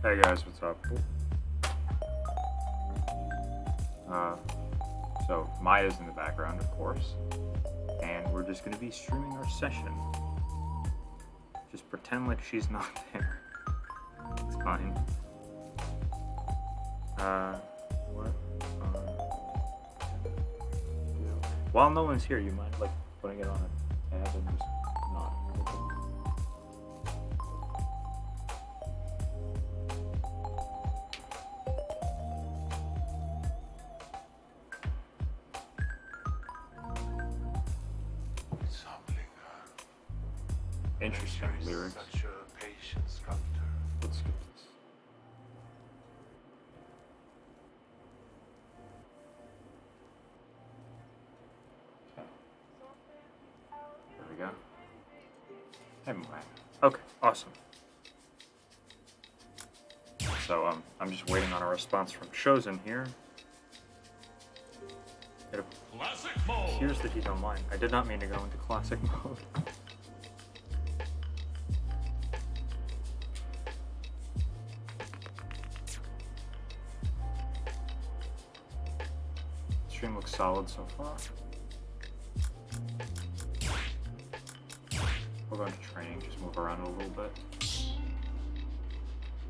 Hey guys, what's up? So Maya's in the background, of course, and we're just gonna be streaming our session. Just pretend like she's not there. It's fine. What? While no one's here, you mind like putting it on a tab and just not? Interesting lyrics. Such a patient sculptor. Let's skip this. Okay. There we go. Anyway. Okay, awesome. So I'm just waiting on a response from Chozin here. It appears that he's online. I did not mean to go into classic mode. Stream looks solid so far. We'll go into training, just move around a little bit.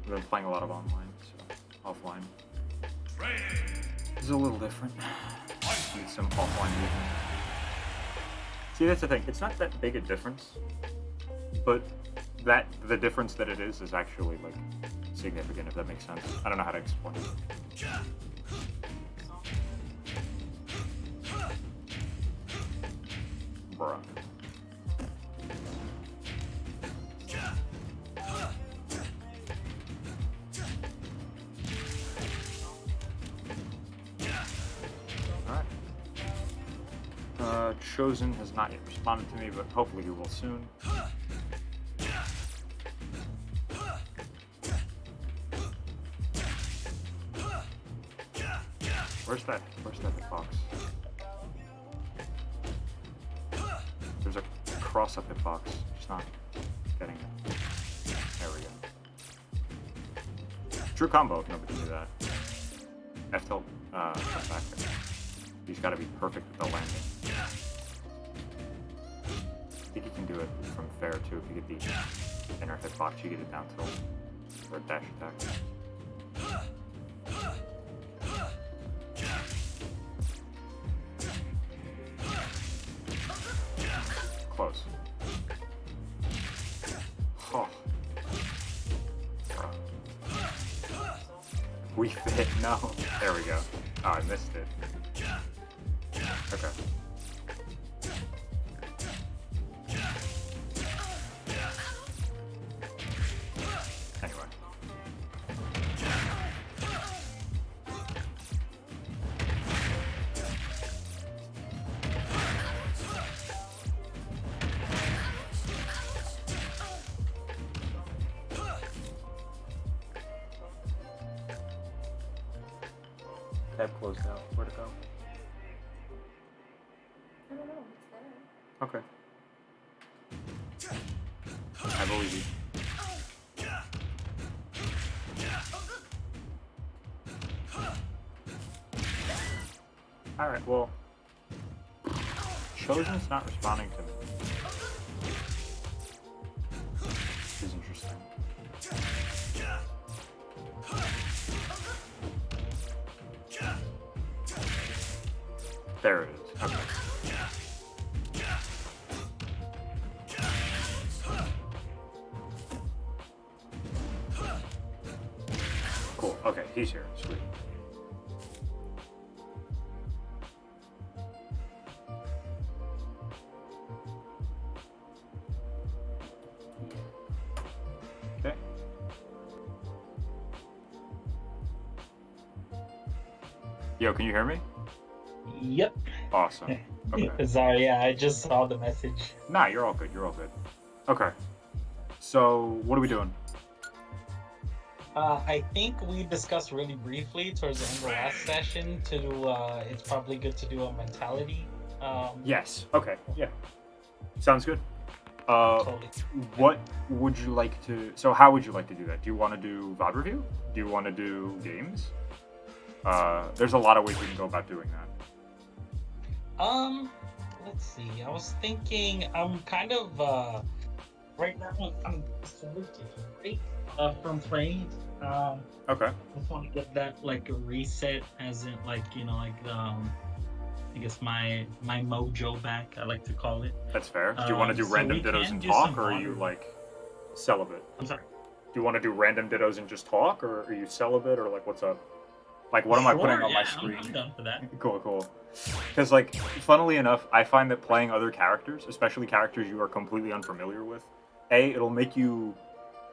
We've been playing a lot of online, so offline. This is a little different. Need some offline movement. See, that's the thing. It's not that big a difference, but the difference that it is actually like significant, if that makes sense. I don't know how to explain it. Bruh. Alright. Chozin has not yet responded to me, but hopefully he will soon. Where's that hitbox? There's a cross-up hitbox, just not getting it. There we go. True combo if nobody knew that. F tilt, come back there. He's gotta be perfect with the landing. I think you can do it from fair too if you get the inner hitbox, you get it down tilt for a dash attack. Close. Oh. Bruh. We fit. No. There we go. Oh, I missed it. Okay. Anyway. Tab closed out. Where to go? I don't know. It's there. Okay. I believe you. Alright, well. Chozin's not responding to me. This is interesting. There it is. Okay. Cool. Okay, he's here. Sweet. Okay. Yo, can you hear me? Yep. Awesome. Okay. Sorry, yeah, I just saw the message. Nah, you're all good. You're all good. Okay. So, what are we doing? I think we discussed really briefly towards the end of the last session to do, it's probably good to do a mentality. Yes. Okay. Yeah. Sounds good. Totally. What would you like to? So how would you like to do that? Do you want to do VOD review? Do you want to do games? There's a lot of ways we can go about doing that. Let's see. I was thinking. I'm kind of right now. I'm sort of taking a break from playing. Okay. I just want to get that like reset, as in like I guess my mojo back. I like to call it. That's fair. Do you want to do So random we dittos can and do talk, some or are you water. like celibate? I'm sorry. Do you want to do random dittos and just talk, or are you celibate, or like what's up? Like what am I putting on my screen? I'm down for that. Cool. Because like, funnily enough, I find that playing other characters, especially characters you are completely unfamiliar with, it'll make you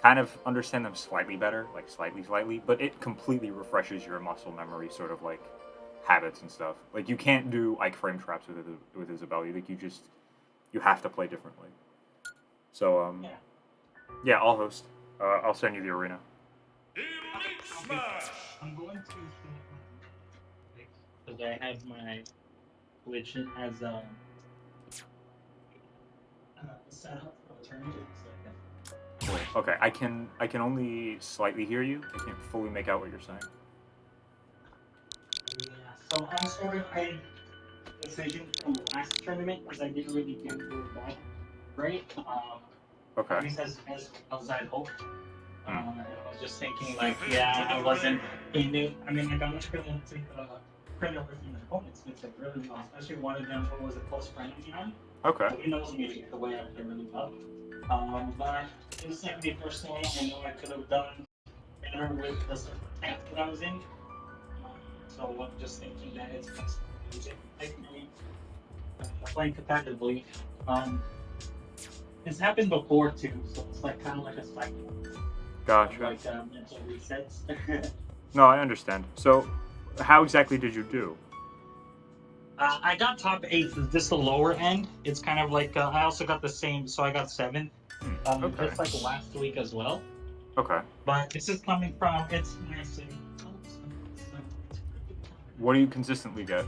kind of understand them slightly better, like slightly, but it completely refreshes your muscle memory, sort of like habits and stuff. Like you can't do like frame traps with Isabelle. Like you have to play differently. So yeah, I'll host. I'll send you the arena. I'm going to because I have my Twitch as set up for the tournament. Cool. Okay, I can only slightly hear you. I can't fully make out what you're saying. Yeah, so I'm sort of a decision from the last tournament because I didn't really do very bad, right? Okay. At least as well as I'd hoped. I was just thinking, like, yeah, I wasn't in it. I mean, like, I'm not going to take credit over from the opponents, which I really well, especially one of them who was a close friend of mine. Okay. He knows me the way I play really well. But it was like me personally, I know I could have done better with the sort of camp that I was in. So I'm just thinking that it's best to take me playing competitively. It's happened before too, so it's like kind of like a cycle. Gotcha. Like mental resets. No, I understand. So, how exactly did you do? I got top 8, just the lower end. It's kind of like I also got the same, so I got 7th. Okay. Just like last week as well. Okay. But this is coming from it's nice. What do you consistently get?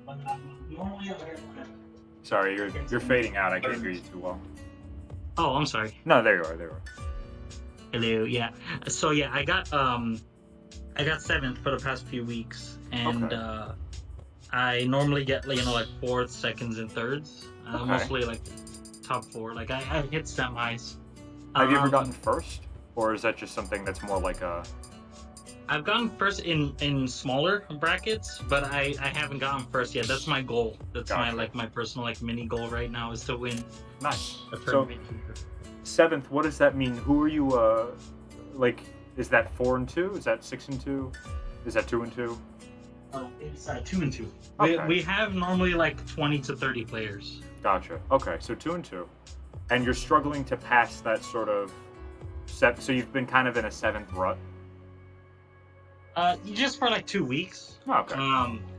Normally, Sorry, you're fading out. I can't hear you too well. oh, I'm sorry. No, there you are. There you are. Hello, yeah. So yeah, I got 7th for the past few weeks, and Okay. I normally get like 4th, 2nds, and 3rds. Okay. Mostly like top 4. Like I hit semis. Have you ever gotten first, or is that just something that's more like a? I've gotten first in smaller brackets, but I haven't gotten first yet. That's my goal. That's Gotcha. my personal mini goal right now is to win Nice. a So tournament here. 7th. What does that mean? Who are you? Like, is that 4 and 2? Is that 6 and 2? Is that 2 and 2? It's 2 and 2. Okay. We have normally like 20 to 30 players. Gotcha. Okay, so 2 and 2, and you're struggling to pass that sort of set. So you've been kind of in a 7th rut. Just for like 2 weeks. Oh, okay.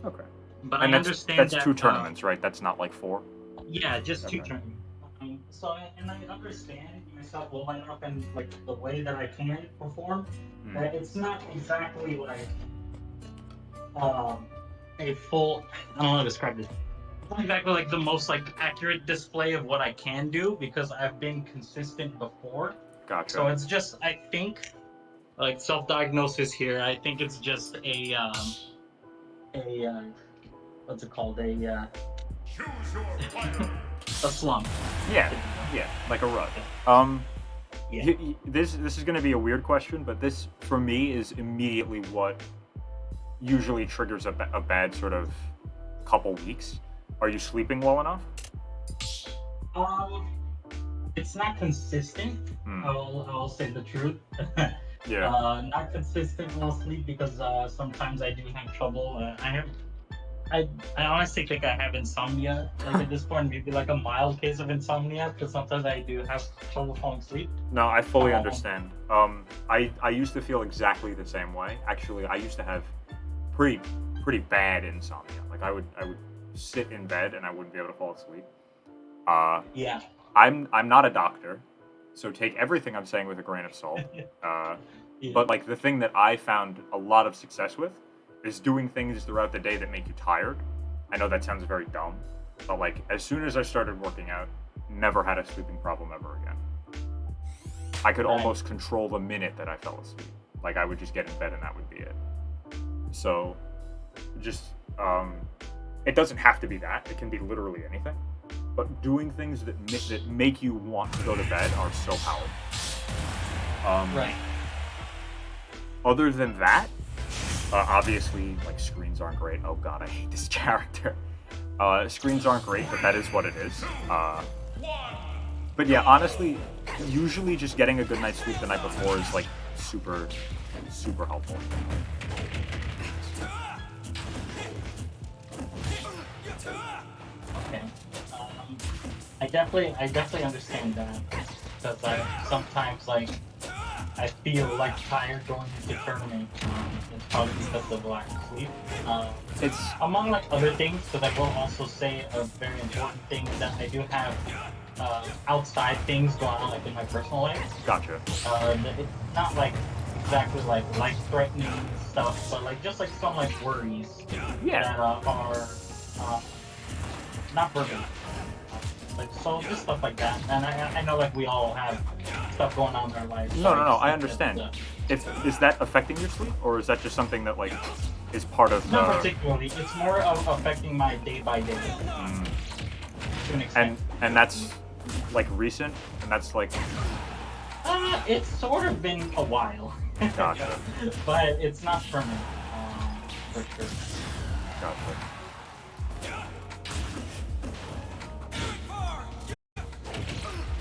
Okay. But And I that's understand that 2 tournaments, right? That's not like 4. Yeah, just 2 Okay. tournaments. And I understand myself well enough and like the way that I can perform. That it's not exactly like a full. I don't know how to describe this. It's not exactly like the most like accurate display of what I can do because I've been consistent before. Gotcha. So it's just I think like self-diagnosis here. I think it's just a what's it called a slump. Yeah, like a rut. Yeah. This is going to be a weird question, but this for me is immediately what usually triggers a bad sort of couple weeks. Are you sleeping well enough? It's not consistent. I'll say the truth. Yeah. Not consistent while asleep because sometimes I do have trouble. I honestly think I have insomnia. Like at this point, maybe like a mild case of insomnia because sometimes I do have trouble falling asleep. No, I fully understand. I used to feel exactly the same way. Actually, I used to have pretty bad insomnia. Like I would sit in bed and I wouldn't be able to fall asleep. Yeah. I'm not a doctor, so take everything I'm saying with a grain of salt. Yeah. But like the thing that I found a lot of success with is doing things throughout the day that make you tired. I know that sounds very dumb, but like as soon as I started working out, never had a sleeping problem ever again. I could Right. almost control the minute that I fell asleep. Like, I would just get in bed and that would be it. So, just, it doesn't have to be that. It can be literally anything. But doing things that make you want to go to bed are so powerful. Right. Other than that, obviously, like, screens aren't great. Oh god, I hate this character. Screens aren't great, but that is what it is. But yeah, honestly, usually just getting a good night's sleep the night before is, like, super, super helpful. Okay. I definitely understand that, because sometimes, like, I feel like tired going into tournament. It's probably because of lack of sleep. It's Among like other things, because I will also say a very important thing is that I do have outside things going on, like in my personal life. gotcha. It's not like exactly like life-threatening stuff, but like just like some like worries Yeah. that are not verbal. Like, so just stuff like that. And I know like we all have stuff going on in our lives. No, I understand. Is that affecting your sleep, or is that just something that, like, is part of Not particularly. It's more of affecting my day by day. To an extent. and that's, like, recent, and that's, like, It's sort of been a while. Gotcha. But it's not permanent, for sure. gotcha.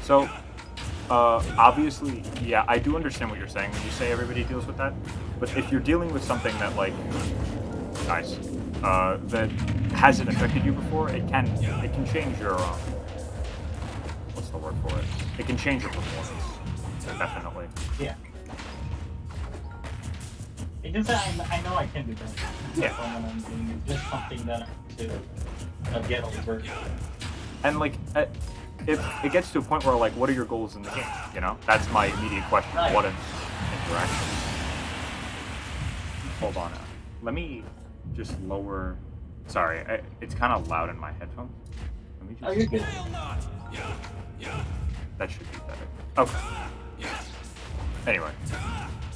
So, obviously, yeah, I do understand what you're saying when you say everybody deals with that. But if you're dealing with something that, like, nice, that hasn't affected you before, it can change your, what's the word for it? It can change your performance, definitely. Yeah. It just I know I can do that. Yeah. When I'm doing it. Just something that I have to get over. And, like, it gets to a point where, like, what are your goals in the game? You know, that's my immediate question. Right. What an interaction. Hold on. Let me just lower. Sorry, it's kind of loud in my headphones. Let me just. Oh, you're good. That should be better. Okay. Anyway,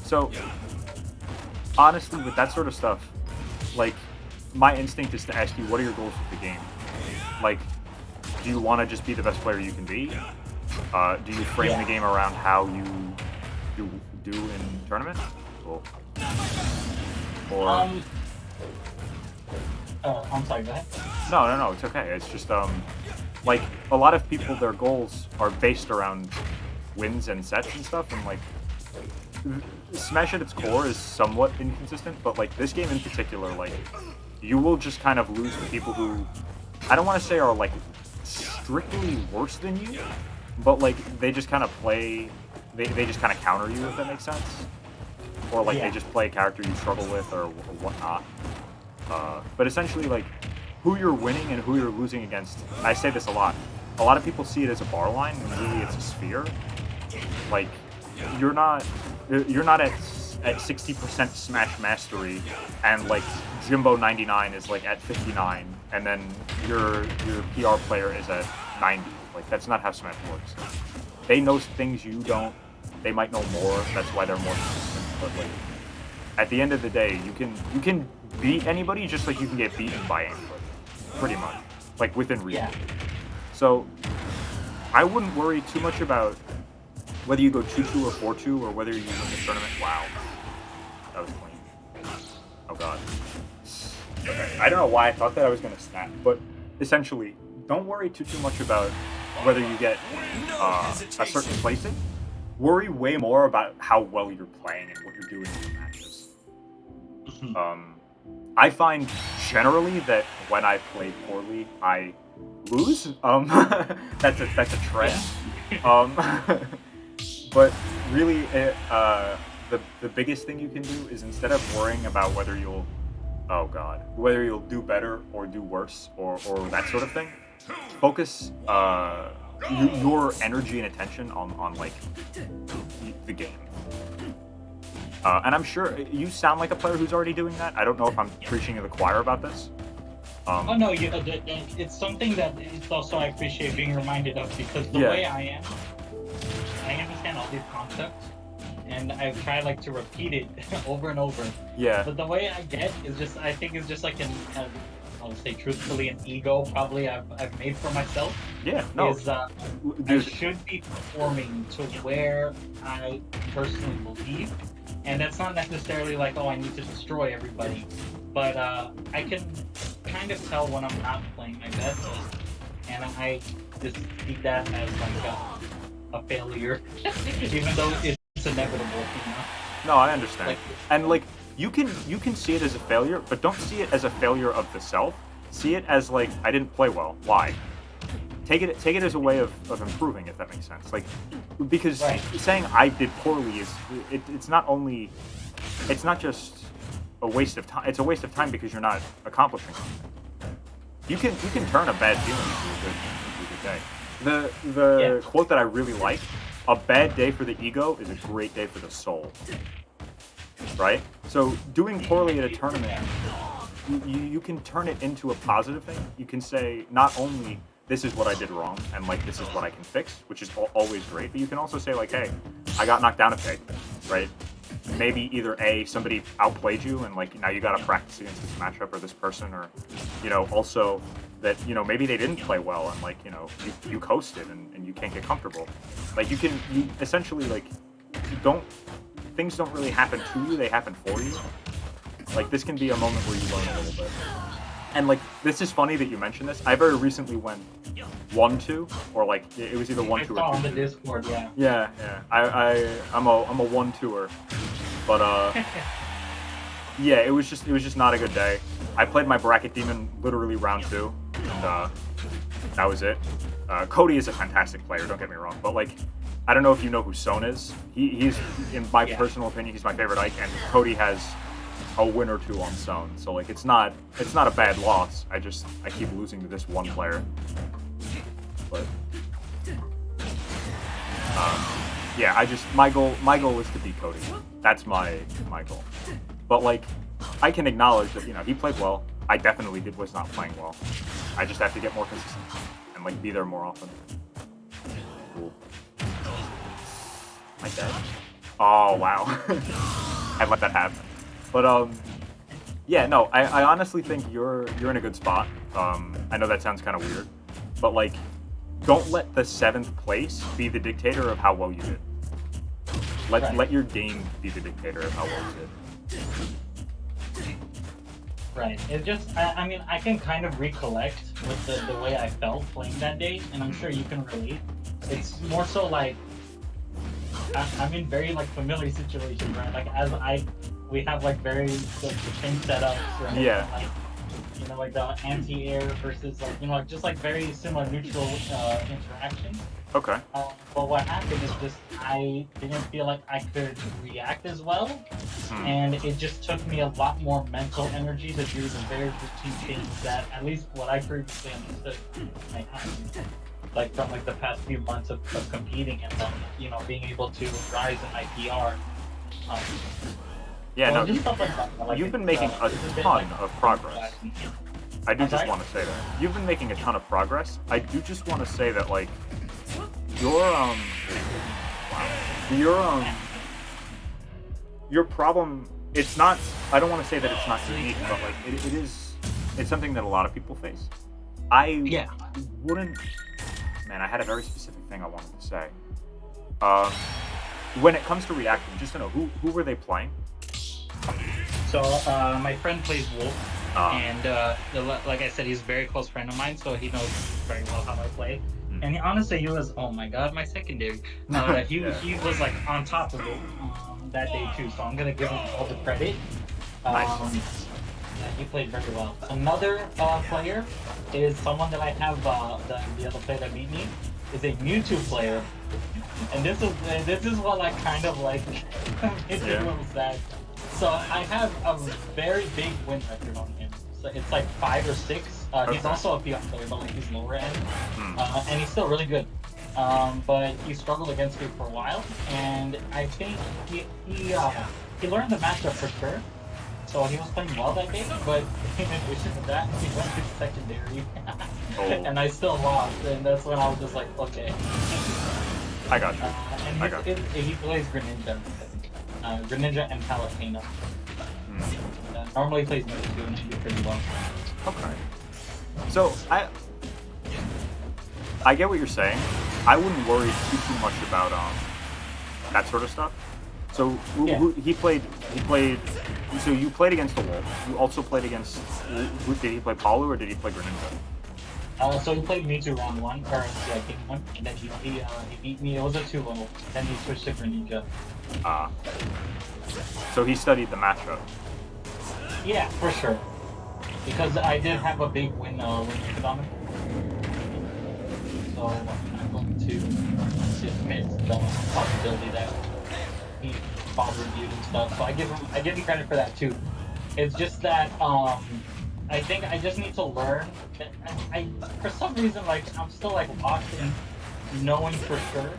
so honestly, with that sort of stuff, like, my instinct is to ask you, what are your goals with the game? Like, do you want to just be the best player you can be? Do you frame the game around how you do in tournament? Cool. Or I'm sorry, go ahead. no, it's okay. It's just like, a lot of people, their goals are based around wins and sets and stuff, and, like, Smash at its core is somewhat inconsistent, but, like, this game in particular, like, you will just kind of lose to people who, I don't want to say are, like, strictly worse than you, but, like, they just kind of play, they just kind of counter you, if that makes sense. Or, like, Yeah. they just play a character you struggle with, or whatnot. But essentially, like, who you're winning and who you're losing against, I say this a lot of people see it as a bar line, and really it's a sphere. Like, you're not at 60% Smash Mastery, and, like, Jimbo 99 is, like, at 59, and then your PR player is at 90. Like, that's not how Smash works. They know things you don't. They might know more. That's why they're more consistent. But, like, at the end of the day, you can beat anybody just like you can get beaten by anybody, pretty much, like, within reason. Yeah. So I wouldn't worry too much about whether you go 2-2 or 4-2, or whether you win the tournament. Wow, that was clean. Oh god. Okay, I don't know why I thought that I was gonna snap, but essentially, don't worry too much about whether you get a certain placing. Worry way more about how well you're playing and what you're doing in your matches. I find generally that when I play poorly, I lose. That's a trend. But really, the biggest thing you can do is, instead of worrying about whether you'll do better or do worse, or that sort of thing, focus your energy and attention on like the game. And I'm sure you sound like a player who's already doing that. I don't know if I'm preaching to the choir about this, Oh no, it's something that it's also I appreciate being reminded of because the way I am, I understand all these concepts, and I try like to repeat it over and over. Yeah. But the way I get is just, I think it's just like I'll say truthfully, an ego probably I've made for myself. Yeah. No. Is I should be performing to where I personally believe, and that's not necessarily like, oh, I need to destroy everybody, but I can kind of tell when I'm not playing my best, and I just see that as like a failure, even though it's inevitable, you know? No, I understand. Like, and like you can see it as a failure, but don't see it as a failure of the self. See it as like, I didn't play well. Why? Take it as a way of improving, if that makes sense. Like, because saying I did poorly is it's not just a waste of time. It's a waste of time because you're not accomplishing something. You can turn a bad feeling into a good day. The quote that I really like: "A bad day for the ego is a great day for the soul." Right? So doing poorly at a tournament, you can turn it into a positive thing. You can say not only this is what I did wrong and like this is what I can fix, which is always great, but you can also say like, hey, I got knocked down a peg, right? Maybe either A, somebody outplayed you and like now you got to practice against this matchup or this person, or also that maybe they didn't play well and like you coasted and you can't get comfortable. Like you essentially like things don't really happen to you, they happen for you. Like this can be a moment where you learn a little bit. And like this is funny that you mentioned this. I very recently went 1-2, or like it was either 1-2 or 2-2. on the Discord, yeah. Yeah. I'm a 1-2er, but yeah, it was just not a good day. I played my bracket demon literally round 2, and that was it. Cody is a fantastic player, don't get me wrong, but like I don't know if you know who Son is. He's in my personal opinion, he's my favorite Ike, and Cody has a win or 2 on Son, so like it's not a bad loss. I keep losing to this one player, but yeah, my goal is to beat Cody. That's my goal. But like I can acknowledge that he played well. I definitely was not playing well. I just have to get more consistent and like be there more often. Cool. Like that. Oh wow. I'd let that happen. But yeah, no, I honestly think you're in a good spot. I know that sounds kind of weird, but like, don't let the 7th place be the dictator of how well you did. Let your game be the dictator of how well you did. Right. It just, I mean, I can kind of recollect with the way I felt playing that day, and I'm sure you can relate. It's more so like I'm in very like familiar situations, right? Like we have like very the same setups, right? Yeah. Like, like the anti-air versus like just like very similar neutral interactions. Okay. But what happened is just I didn't feel like I could react as well, and it just took me a lot more mental energy to do the very routine things that at least what I previously understood I had. Like from like the past few months of competing and then being able to rise in my PR. Yeah, so no, stuff like that. Like you've been making a ton of progress. I do just want to say that you've been making a ton of progress. I do just want to say that like your problem. It's not. I don't want to say that it's not unique, but like it is. It's something that a lot of people face. I wouldn't. Man, I had a very specific thing I wanted to say. When it comes to reacting, just to know who were they playing? So my friend plays Wolf, and like I said, he's a very close friend of mine, so he knows very well how I play. And he was, oh my god, my secondary. He was like on top of it that day too, so I'm gonna give him all the credit. Nice. He played very well. Another player is someone that I have. The other player that beat me is a Mewtwo player, and this is what I kind of like. It's a little sad. So I have a very big win record on him. So it's like 5 or 6. He's also a PR player, but like he's lower end, and he's still really good. But he struggled against me for a while, and I think he learned the matchup for sure. So he was playing well that game, but in addition to that, he went to secondary. And I still lost, and that's when I was just like, okay. I got you. And he plays Greninja. Greninja and Palutena. Normally plays Mewtwo, and he did pretty well. Okay. So, I get what you're saying. I wouldn't worry too much about that sort of stuff. So he played. So you played against the Wolf. You also played against. Did he play Palu or did he play Greninja? So he played Mewtwo round 1, or yeah, game 1, and then he beat me. It was a 2-0. Then he switched to Greninja. So he studied the matchup. Yeah, for sure. Because I did have a big win economic. So I'm going to dismiss the possibility that he bothered you and stuff. So I give him credit for that too. It's just that I think I just need to learn. I for some reason like I'm still like locked in knowing for sure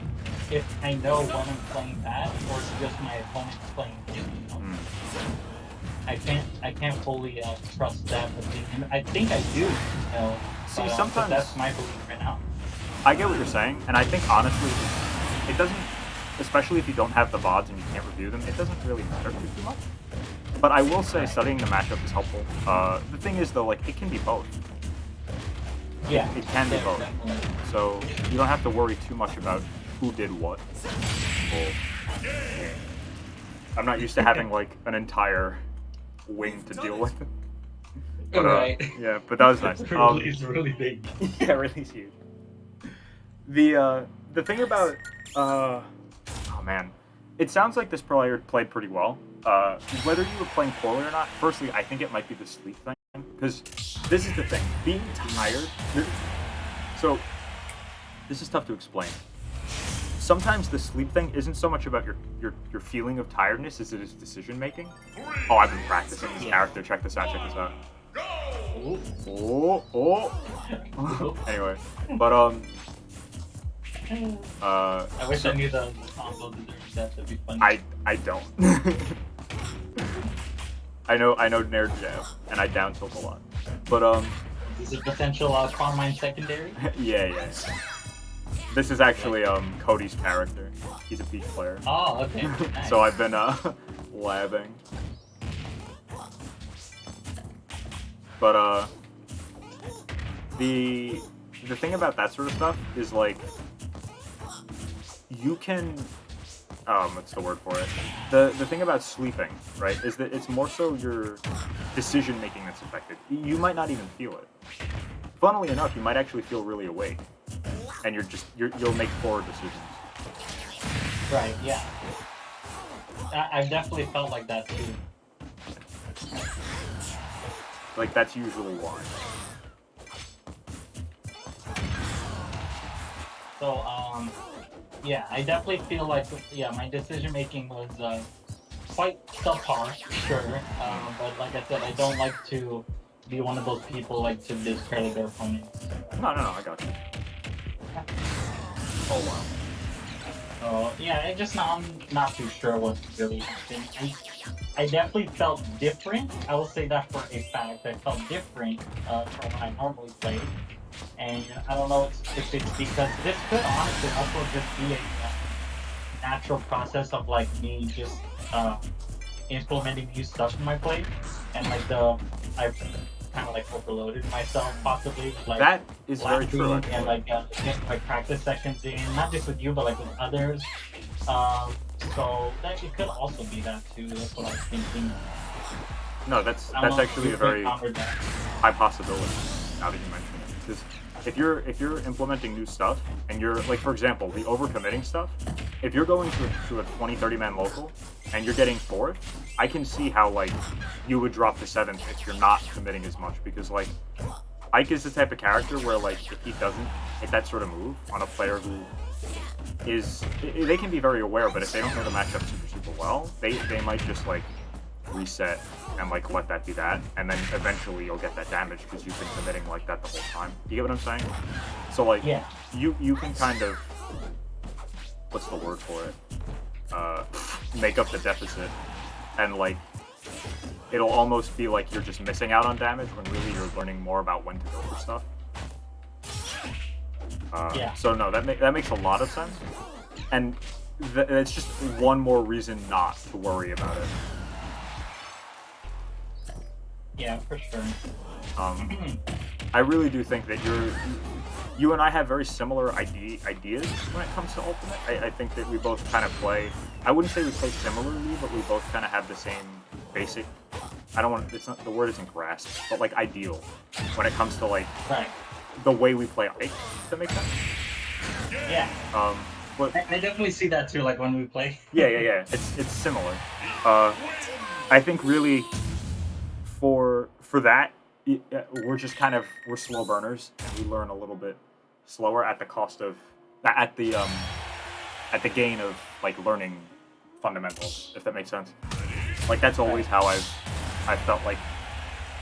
if I know when I'm playing bad or it's just my opponent's playing good. You know? I can't fully trust that opinion. I think I do, you know. See, but, sometimes that's my belief right now. I get what you're saying, and I think honestly, it doesn't, especially if you don't have the VODs and you can't review them, it doesn't really matter too much. But I will say studying the matchup is helpful. The thing is though, like, it can be both. Yeah. It can be both. Definitely. So you don't have to worry too much about who did what. I'm not used to having like an entire wing to deal with. But, right. Yeah, but that was nice. It's really big. Yeah, really huge. The thing about oh man, it sounds like this player played pretty well. Whether you were playing poorly or not, firstly, I think it might be the sleep thing, because this is the thing. Being tired. So this is tough to explain. Sometimes the sleep thing isn't so much about your feeling of tiredness as it is decision making. Oh, I've been practicing this character. Check this out. Check this out. Oh. Anyway, but I wish I knew the combo to that. That'd be funny. I don't. I know Nair Jab, and I down tilt a lot. But Is it potential spawn mine secondary? yeah. This is actually Cody's character. He's a Peach player. Oh, okay. Nice. So I've been labbing. But the thing about that sort of stuff is like you can what's the word for it? The thing about sleeping, right, is that it's more so your decision making that's affected. You might not even feel it. Funnily enough, you might actually feel really awake. And you'll make poor decisions. Right, yeah. I've definitely felt like that too. Like, that's usually why. So, yeah, I definitely feel like, yeah, my decision making was quite subpar, sure. But like I said, I don't like to be one of those people like to discredit their opponents. No, I got you. Oh wow. So yeah, I'm not too sure what really happened. I definitely felt different. I will say that for a fact. I felt different from when I normally played. And I don't know if it's because this could honestly also just be a natural process of like me just implementing new stuff in my play. And like I've kind of like overloaded myself possibly. Like, that is very true. And like getting my practice sessions in, not just with you, but like with others. So that it could also be that too. That's what I was thinking. No, that's actually a very high possibility. Now that you mention it, because if you're implementing new stuff and you're like, for example, the overcommitting stuff, if you're going to a 20-30 man local and you're getting 4th, I can see how like you would drop to 7th if you're not committing as much, because like Ike is the type of character where like if he doesn't hit that sort of move on a player who is, they can be very aware, but if they don't know the matchup super well, they might just like reset and like let that be that, and then eventually you'll get that damage because you've been committing like that the whole time. You get what I'm saying? So like, yeah, you can kind of, what's the word for it? Make up the deficit, and like it'll almost be like you're just missing out on damage when really you're learning more about when to go for stuff. Yeah. So no, that makes a lot of sense, and it's just one more reason not to worry about it. Yeah, for sure. I really do think that you and I have very similar ideas when it comes to Ultimate. I think that we both kind of play. I wouldn't say we play similarly, but we both kind of have the same basic. I don't want. It's not the word isn't grasp, but like ideal when it comes to like Right. the way we play Ike. Does that make sense? Yeah. But I definitely see that too, like when we play. yeah. It's similar. I think really for that we're just kind of we're slow burners and we learn a little bit slower at the cost of at the gain of like learning fundamentals, if that makes sense. Like that's always how I've felt like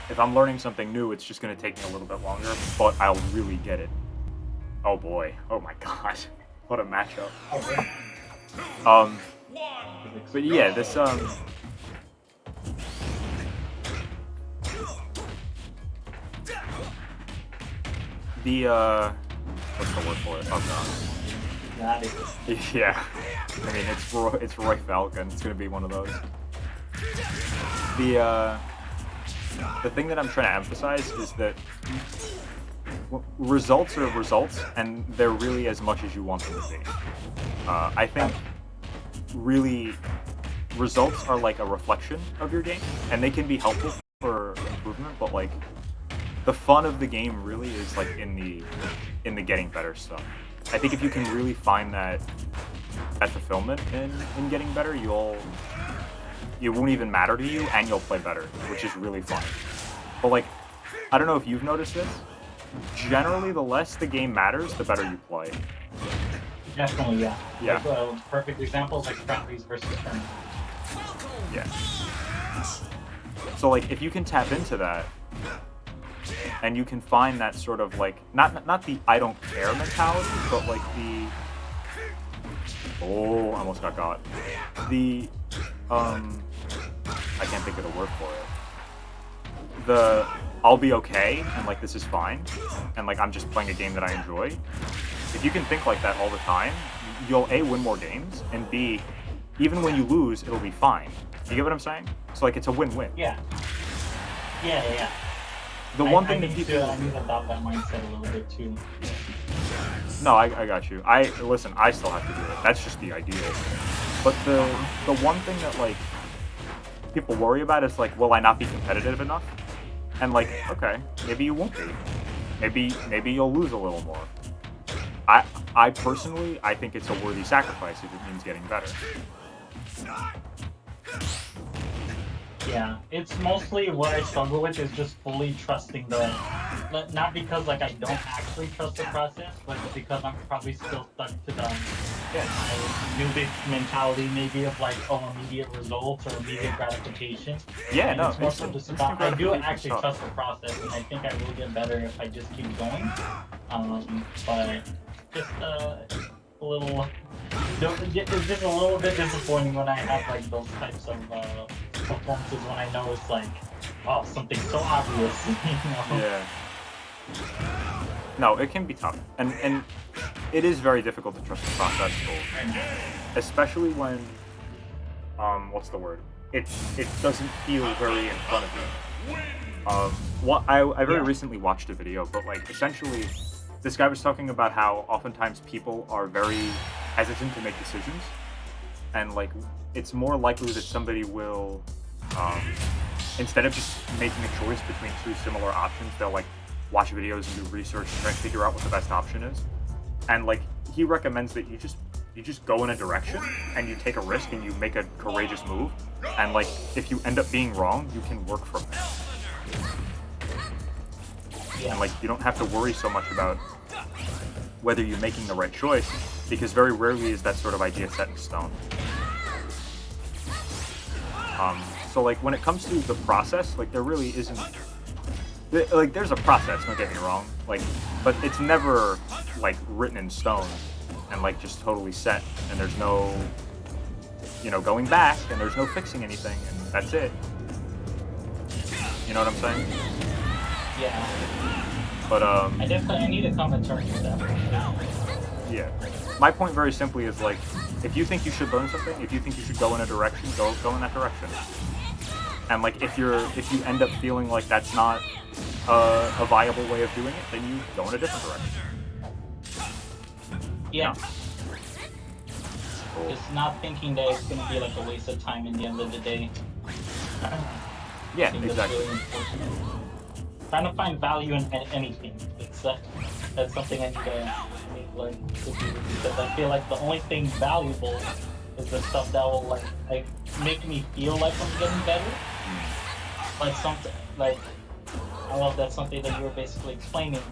if I'm learning something new, it's just gonna take me a little bit longer, but I'll really get it. Oh boy. Oh my god. What a matchup. But yeah, this the what's the word for it? Oh god. Yeah. I mean it's Roy Falcon. It's gonna be one of those. The thing that I'm trying to emphasize is that results are results, and they're really as much as you want them to be. I think really results are like a reflection of your game, and they can be helpful for improvement, but like the fun of the game really is like in the getting better stuff. I think if you can really find that fulfillment in getting better, it won't even matter to you, and you'll play better, which is really fun. But like, I don't know if you've noticed this. Generally, the less the game matters, the better you play. Definitely, yeah. Yeah. Like, perfect examples like friendlies versus friendlies. Yeah. So like, if you can tap into that, and you can find that sort of like not the I don't care mentality, but like I almost got. The I can't think of the word for it. The I'll be okay, and like this is fine, and like I'm just playing a game that I enjoy. If you can think like that all the time, you'll A, win more games, and B, even when you lose, it'll be fine. You get what I'm saying? So like it's a win-win. Yeah. Yeah. The one thing that I people need to adopt that mindset a little bit too. No, I got you. I still have to do it. That's just the ideal. But the one thing that like people worry about is like, will I not be competitive enough? And like, okay, maybe you won't be. Maybe you'll lose a little more. I personally, I think it's a worthy sacrifice if it means getting better. Yeah, it's mostly what I struggle with is just fully trusting not because like I don't actually trust the process, but because I'm probably still stuck to the noobish mentality maybe of like, immediate results or immediate gratification. Yeah, and no, it's more so just about, I do actually trust the process, and I think I will get better if I just keep going. But just a little, it's just a little bit disappointing when I have like those types of performances when I know it's like, something so obvious, you know? Yeah. No, it can be tough, and it is very difficult to trust the process, especially when what's the word? It doesn't feel very in front of you. I very recently watched a video, but like essentially, this guy was talking about how oftentimes people are very hesitant to make decisions, and like it's more likely that somebody will, instead of just making a choice between two similar options, they'll like watch videos and do research and try to figure out what the best option is. And like he recommends that you just go in a direction and you take a risk and you make a courageous move, and like if you end up being wrong, you can work from it. And like you don't have to worry so much about whether you're making the right choice, because very rarely is that sort of idea set in stone. So like when it comes to the process, like there really isn't, like there's a process, don't get me wrong, like, but it's never like written in stone and like just totally set, and there's no, going back, and there's no fixing anything, and that's it. You know what I'm saying? Yeah. But I need to come to terms with that. yeah. My point very simply is like, if you think you should learn something, if you think you should go in a direction, go in that direction. And like if you end up feeling like that's not a viable way of doing it, then you go in a different direction. Yeah. No? Cool. Just not thinking that it's gonna be like a waste of time in the end of the day. Yeah, I think exactly. That's really important. Trying to find value in anything. That's something I need to learn to do, because I feel like the only thing valuable is the stuff that will like make me feel like I'm getting better. Like something like, I don't know if that's something that you were basically explaining,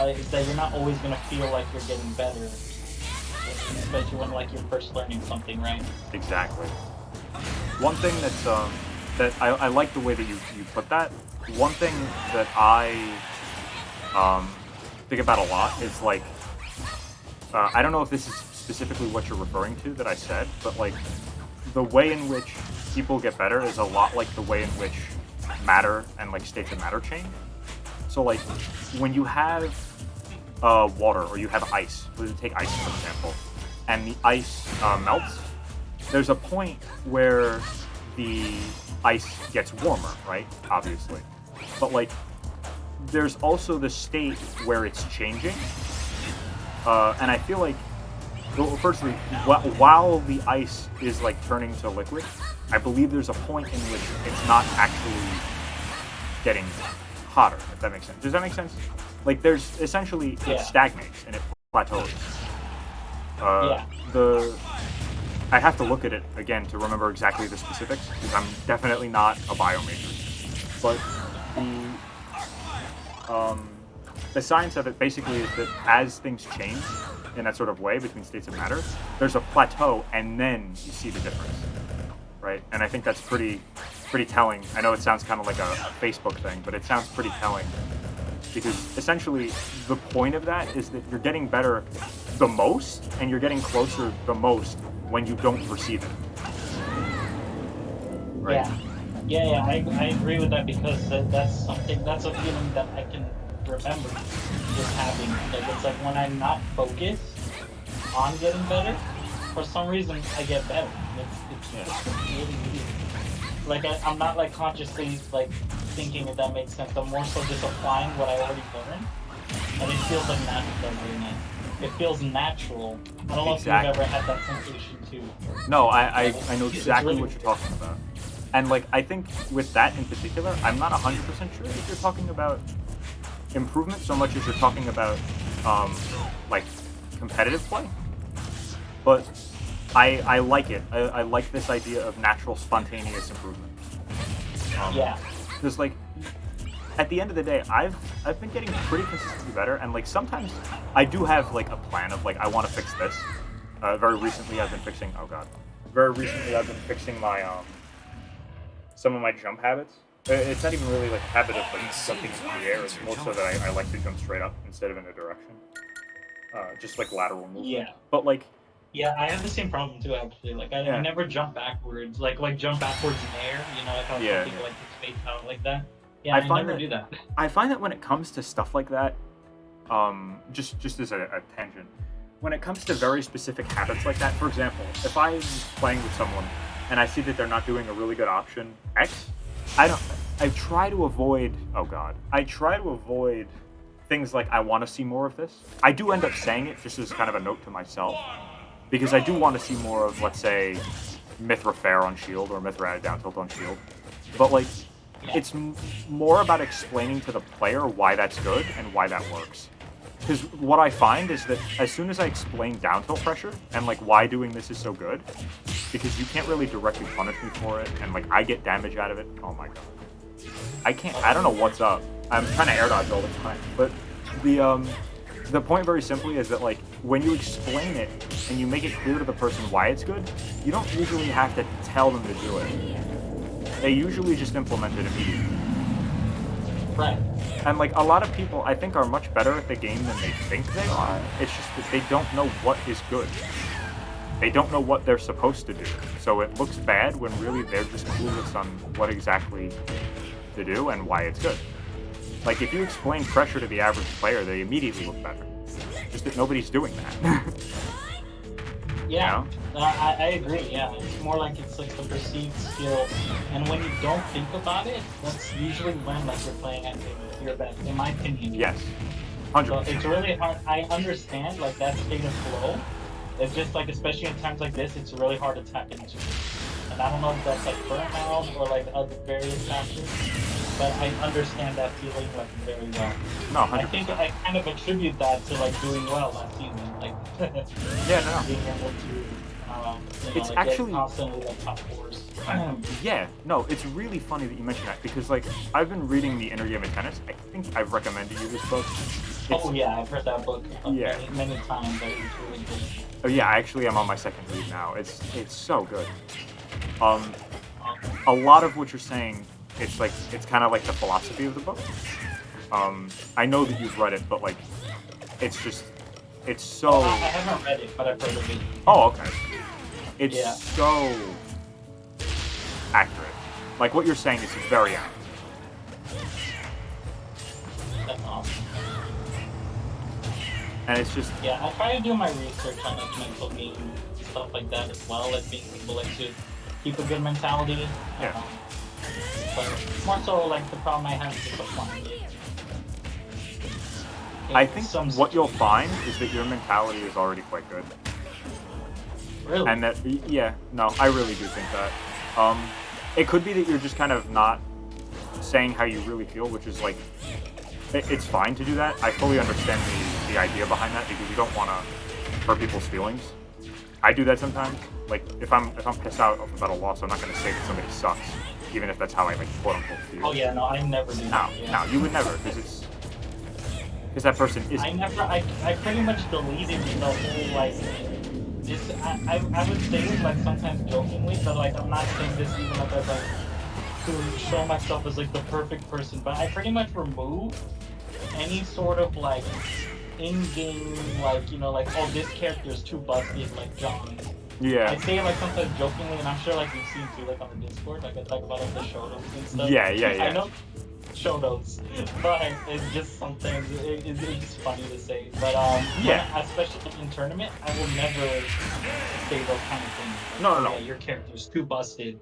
is that you're not always gonna feel like you're getting better, especially when like you're first learning something, right? Exactly. One thing that's that I like the way that you put that. One thing that I think about a lot is like, I don't know if this is specifically what you're referring to that I said, but like the way in which people get better is a lot like the way in which matter and like states of matter change. So like when you have water or you have ice, let's take ice for example, and the ice melts, there's a point where the ice gets warmer, right? Obviously. But like there's also the state where it's changing. And I feel like, well, firstly, while the ice is like turning to liquid, I believe there's a point in which it's not actually getting hotter, if that makes sense. Does that make sense? Like there's essentially, it stagnates and it plateaus. I have to look at it again to remember exactly the specifics, because I'm definitely not a bio major. But the science of it basically is that as things change in that sort of way between states of matter, there's a plateau and then you see the difference, right? And I think that's pretty telling. I know it sounds kind of like a Facebook thing, but it sounds pretty telling, because essentially the point of that is that you're getting better the most and you're getting closer the most when you don't perceive it. Right? Yeah, I agree with that, because that's a feeling that I can remember just having. Like it's like when I'm not focused on getting better, for some reason I get better. It's really weird. Like I'm not like consciously like thinking, if that makes sense. I'm more so just applying what I already learned, and it feels like natural. It feels natural. I don't know if you've ever had that sensation too. No, I know exactly what you're talking about. And like I think with that in particular, I'm not 100% sure if you're talking about improvement so much as you're talking about like competitive play. But I like it. I like this idea of natural, spontaneous improvement. Because like at the end of the day, I've been getting pretty consistently better, and like sometimes I do have like a plan of like I want to fix this. Very recently, I've been fixing. Oh god. Very recently, I've been fixing my some of my jump habits. It's not even really like a habit of like jumping into the air. It's more so that I like to jump straight up instead of in a direction. Just like lateral movement. Yeah. But like. Yeah, I have the same problem too. Actually, like I never jump backwards. Like jump backwards in air. You know, like how some people like to space out like that. Yeah, I never do that. I find that when it comes to stuff like that, just as a tangent, when it comes to very specific habits like that, for example, if I'm playing with someone and I see that they're not doing a really good option X, I try to avoid, I try to avoid things like I want to see more of this. I do end up saying it just as kind of a note to myself, because I do want to see more of, let's say, Mithra Fair on shield or Mithra added down tilt on shield. But like, it's more about explaining to the player why that's good and why that works. Because what I find is that as soon as I explain down tilt pressure and like why doing this is so good, because you can't really directly punish me for it, and like I get damage out of it. Oh my god, I don't know what's up. I'm trying to air dodge all the time, but the point very simply is that like when you explain it and you make it clear to the person why it's good, you don't usually have to tell them to do it. They usually just implement it immediately. Right. And like a lot of people, I think, are much better at the game than they think they are. It's just that they don't know what is good. They don't know what they're supposed to do. So it looks bad when really they're just clueless on what exactly to do and why it's good. Like, if you explain pressure to the average player, they immediately look better. Just that nobody's doing that. Yeah, You know? I agree. Yeah, it's more like it's like the perceived skill, and when you don't think about it, that's usually when like you're playing at your best, in my opinion. Yes. So 100%. it's really hard. I understand like that state of flow. It's just like, especially in times like this, it's really hard to tap into. And I don't know if that's like burnout or like other various factors, but I understand that feeling like very well. No, 100%. I think I kind of attribute that to like doing well last season, like Yeah, no. being able to, It's like, actually- get constantly like top fours. Yeah, no, it's really funny that you mention that because, like, I've been reading The Inner Game of Tennis. I think I've recommended you this book. Oh yeah, I've read that book Yeah. many times. It's really good. Oh yeah, I actually am on my second read now. It's so good. A lot of what you're saying, it's kind of like the philosophy of the book. I know that you've read it, but like, it's so. I haven't read it, but I've heard of it. Oh, okay. It's Yeah. so accurate. Like what you're saying is very accurate. That's awesome. And it's just Yeah, I try to do my research on like mental game stuff like that as well, like being able like to keep a good mentality. Yeah. But more so like the problem I have is just applying it. I think Some what you'll find is that your mentality is already quite good. really And that, yeah, no, I really do think that. It could be that you're just kind of not saying how you really feel, which is like, it's fine to do that. I fully understand the idea behind that because you don't want to hurt people's feelings. I do that sometimes. Like, if I'm pissed out about a loss, I'm not going to say that somebody sucks, even if that's how I like quote unquote feel. Oh yeah, no, I never do No, that. Yeah. no, you would never, because that person is. I pretty much deleted the whole like this. I would say it like sometimes jokingly, but like I'm not saying this even like as like to show myself as like the perfect person. But I pretty much remove any sort of like in-game like like oh this character is too busted like John. I Yeah. say it like sometimes jokingly, and I'm sure like you've seen too like on the Discord like I talk about like the show notes and stuff. Yeah. I know show notes, but it's just sometimes it's just funny to say. But Yeah. especially in tournament, I will never say those kind of things. Like, No, no, yeah, no. your character's too busted.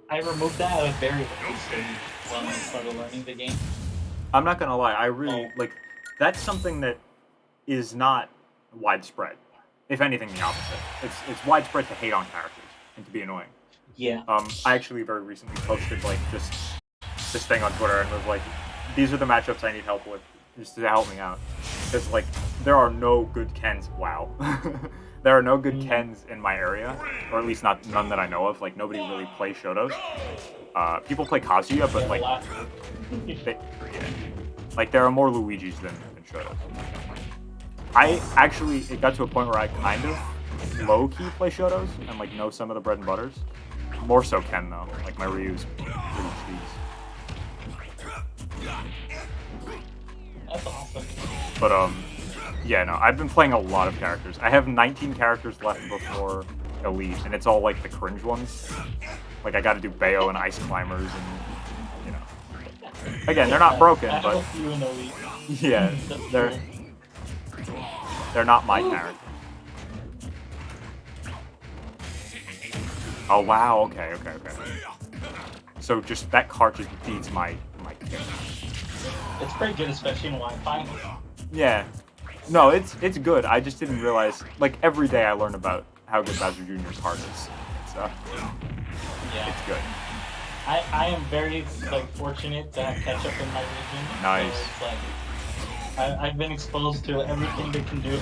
I removed that at a very early stage when I started learning the game. I'm not gonna lie. I really like. That's something that is not widespread. If anything, the opposite. It's widespread to hate on characters and to be annoying. Yeah. I actually very recently posted like just this thing on Twitter and was like, these are the matchups I need help with, just to help me out. Because like there are no good Kens. Wow. There are no good Kens in my area, or at least none that I know of. Like nobody really plays Shotos. People play Kazuya, but like like there are more Luigis than Shotos. It got to a point where I kind of low-key play Shotos and like know some of the bread and butters. More so Ken though. Like my Ryu's pretty cheese. That's awesome. But yeah, no, I've been playing a lot of characters. I have 19 characters left before Elite, and it's all like the cringe ones. Like I got to do Bayo and Ice Climbers, and again, they're not broken, I but hope you and Elite. yeah, they're not my character. Oh wow, okay. So just that card just beats my character. It's pretty good, especially in Wi-Fi. Yeah. No, it's good. I just didn't realize. Like every day, I learn about how good Bowser Jr.'s card is. Yeah. It's good. I am very like fortunate to have ketchup in my region. Nice. So it's like I've been exposed to everything they can do.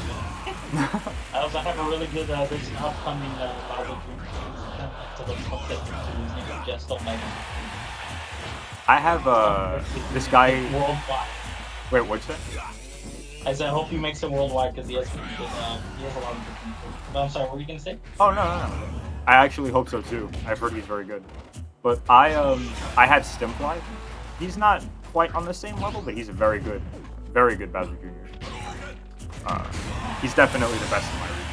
I also have a really good this upcoming Bowser Jr. to look something to just don't like I have this guy. worldwide. Wait, what's that? I said I hope he makes it worldwide because he has a lot of different. But I'm sorry, what were you gonna say? Oh no. I actually hope so too. I've heard he's very good. But I had Stimfly. He's not quite on the same level, but he's a very good Bowser Jr. He's definitely the best in my region.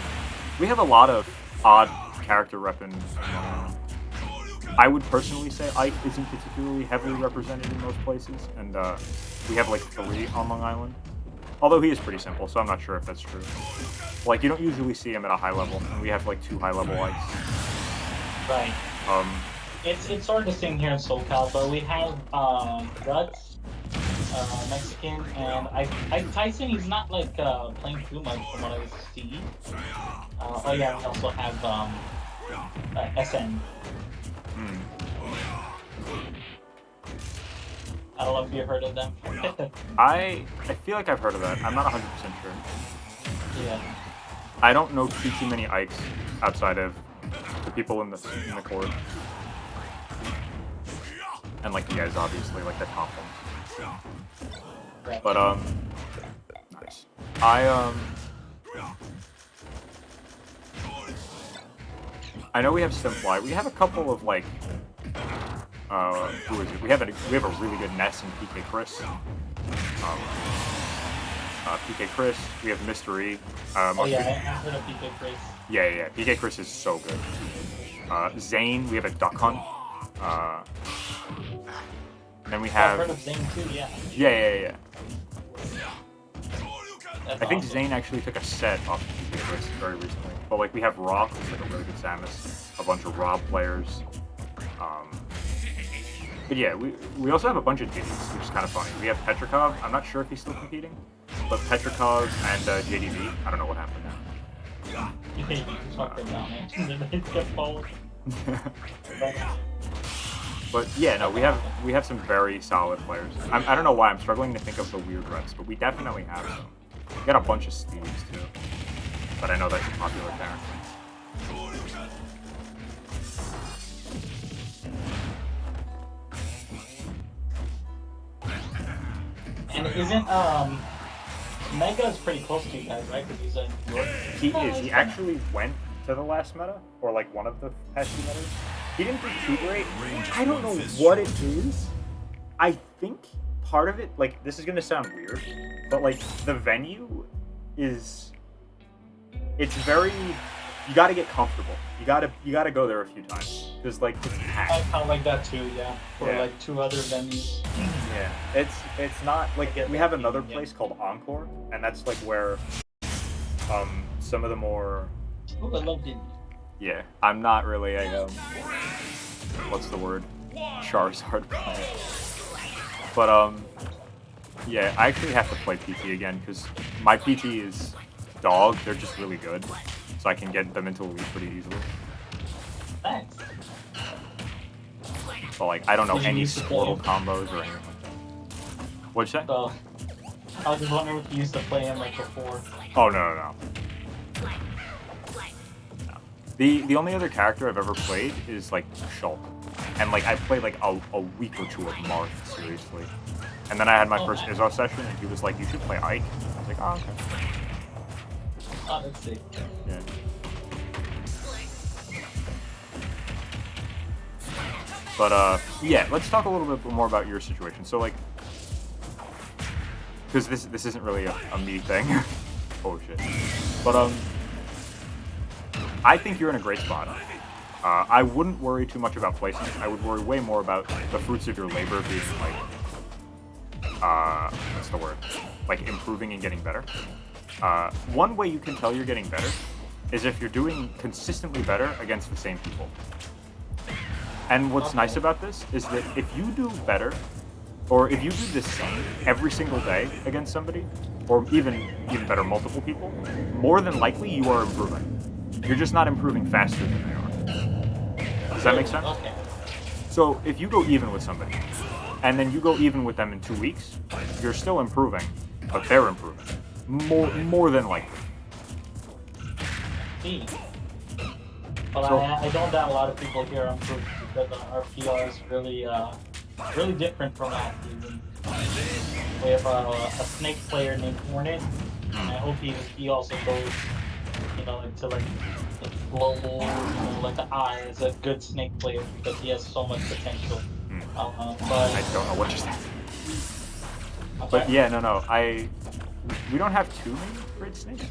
We have a lot of odd character repping I would personally say Ike isn't particularly heavily represented in most places, and we have like 3 on Long Island. Although he is pretty simple, so I'm not sure if that's true. Like, you don't usually see him at a high level, and we have like 2 high-level Ikes. Right. It's sort of the same here in SoCal, but we have Guts, Mexican, and Tyson. He's not like playing too much from what I see. Oh yeah, we also have SN. I don't know if you've heard of them. I feel like I've heard of that. I'm not 100% sure. Yeah. I don't know too many Ikes outside of the people in the court. And like you guys, obviously, like the top ones. Right. But nice. I know we have Simfly. We have a couple of like who is it? We have a really good Ness and PK Chris. PK Chris. We have Mystery. Oh yeah, I heard of PK Chris. Yeah. PK Chris is so good. Zane. We have a Duck Hunt. Then we have. I've heard of Zane too. Yeah. Yeah. That's I think awesome. Zane actually took a set off of PK Chris very recently. But like we have Rock, who's like a really good Samus. A bunch of Rob players. But yeah, we also have a bunch of Diddies, which is kind of funny. We have Petrikov. I'm not sure if he's still competing, but Petrikov and JDV. I don't know what happened now. You think you fucked them down, man? They kept following. But yeah, no, we have some very solid players. I don't know why I'm struggling to think of the weird reps, but we definitely have some. We got a bunch of Steves too, but I know that's a popular character. And isn't Mega's pretty close to you guys, right? Because he's in York. He is. He actually went to the last meta, or like one of the past 2 metas. He didn't do too great. I don't know what it is. I think part of it, like, this is gonna sound weird, but like the venue is, it's very, you gotta get comfortable. You gotta go there a few times because like it's I packed. kind of like that too, yeah. For Yeah. like 2 other venues. Yeah, it's not like we have another place called Encore, and that's like where some of the more. Ooh, I love Disney. Yeah, I'm not really a what's the word? Charizard player. But yeah, I actually have to play PT again because my PT is dog. They're just really good, so I can get them into Elite pretty easily. Thanks. But like, I don't know Did you any use the Squirtle game? combos or anything like that. What'd you say? So, I was just wondering if you used to play him like before. Oh no. The only other character I've ever played is like Shulk, and like I played like a week or 2 of Marth seriously, and then I had my first Izzo session, and he was like, "You should play Ike." I was like, "Oh, okay." Oh, that's sick. Yeah. But yeah, let's talk a little bit more about your situation. So like, because this isn't really a me thing. Oh shit. But I think you're in a great spot. I wouldn't worry too much about placing. I would worry way more about the fruits of your labor being like, what's the word? Like improving and getting better. One way you can tell you're getting better is if you're doing consistently better against the same people. And what's nice about this is that if you do better, or if you do the same every single day against somebody, or even better, multiple people, more than likely you are improving. You're just not improving faster than they are. Does that make sense? Okay. So if you go even with somebody, and then you go even with them in 2 weeks, you're still improving, but they're improving. More than likely. See. But So- I don't doubt a lot of people here improve because our PR is really different from last season. We have a snake player named Hornet, and I hope he also goes, into like the global, like the eye as a good snake player because he has so much potential. But I don't know what you're saying. But yeah, no. We don't have too many great snakes.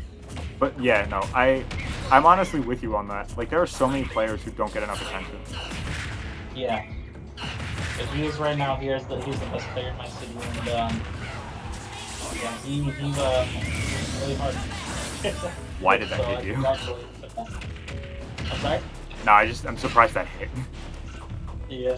But yeah, no, I'm honestly with you on that. Like, there are so many players who don't get enough attention. Yeah. But he is right now. He's the best player in my city, and yeah, he's really hard. Why did that So, hit you? congratulations. I'm sorry. No, I'm surprised that hit. Yeah.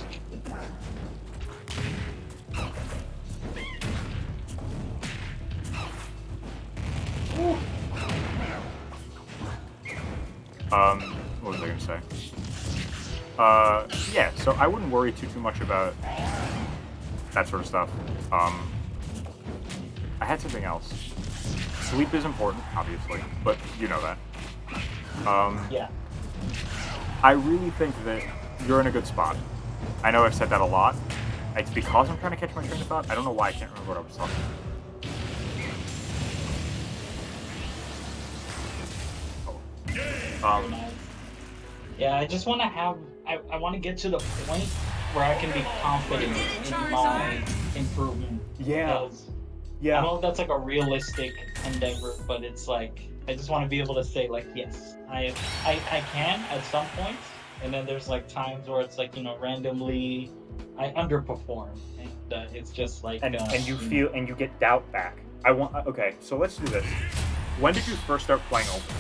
What was I gonna say? Yeah, so I wouldn't worry too much about that sort of stuff. I had something else. Sleep is important, obviously, but you know that. Yeah. I really think that you're in a good spot. I know I've said that a lot. It's because I'm trying to catch my train of thought. I don't know why I can't remember what I was talking about. Yeah, I just want to have. I want to get to the point where I can be confident in my improvement. Yeah. Because Yeah. I know that's like a realistic endeavor, but it's like I just want to be able to say like, yes, I can at some points, and then there's like times where it's like randomly I underperform, and it's just like and you feel and you get doubt back. Okay, so let's do this. When did you first start playing Open?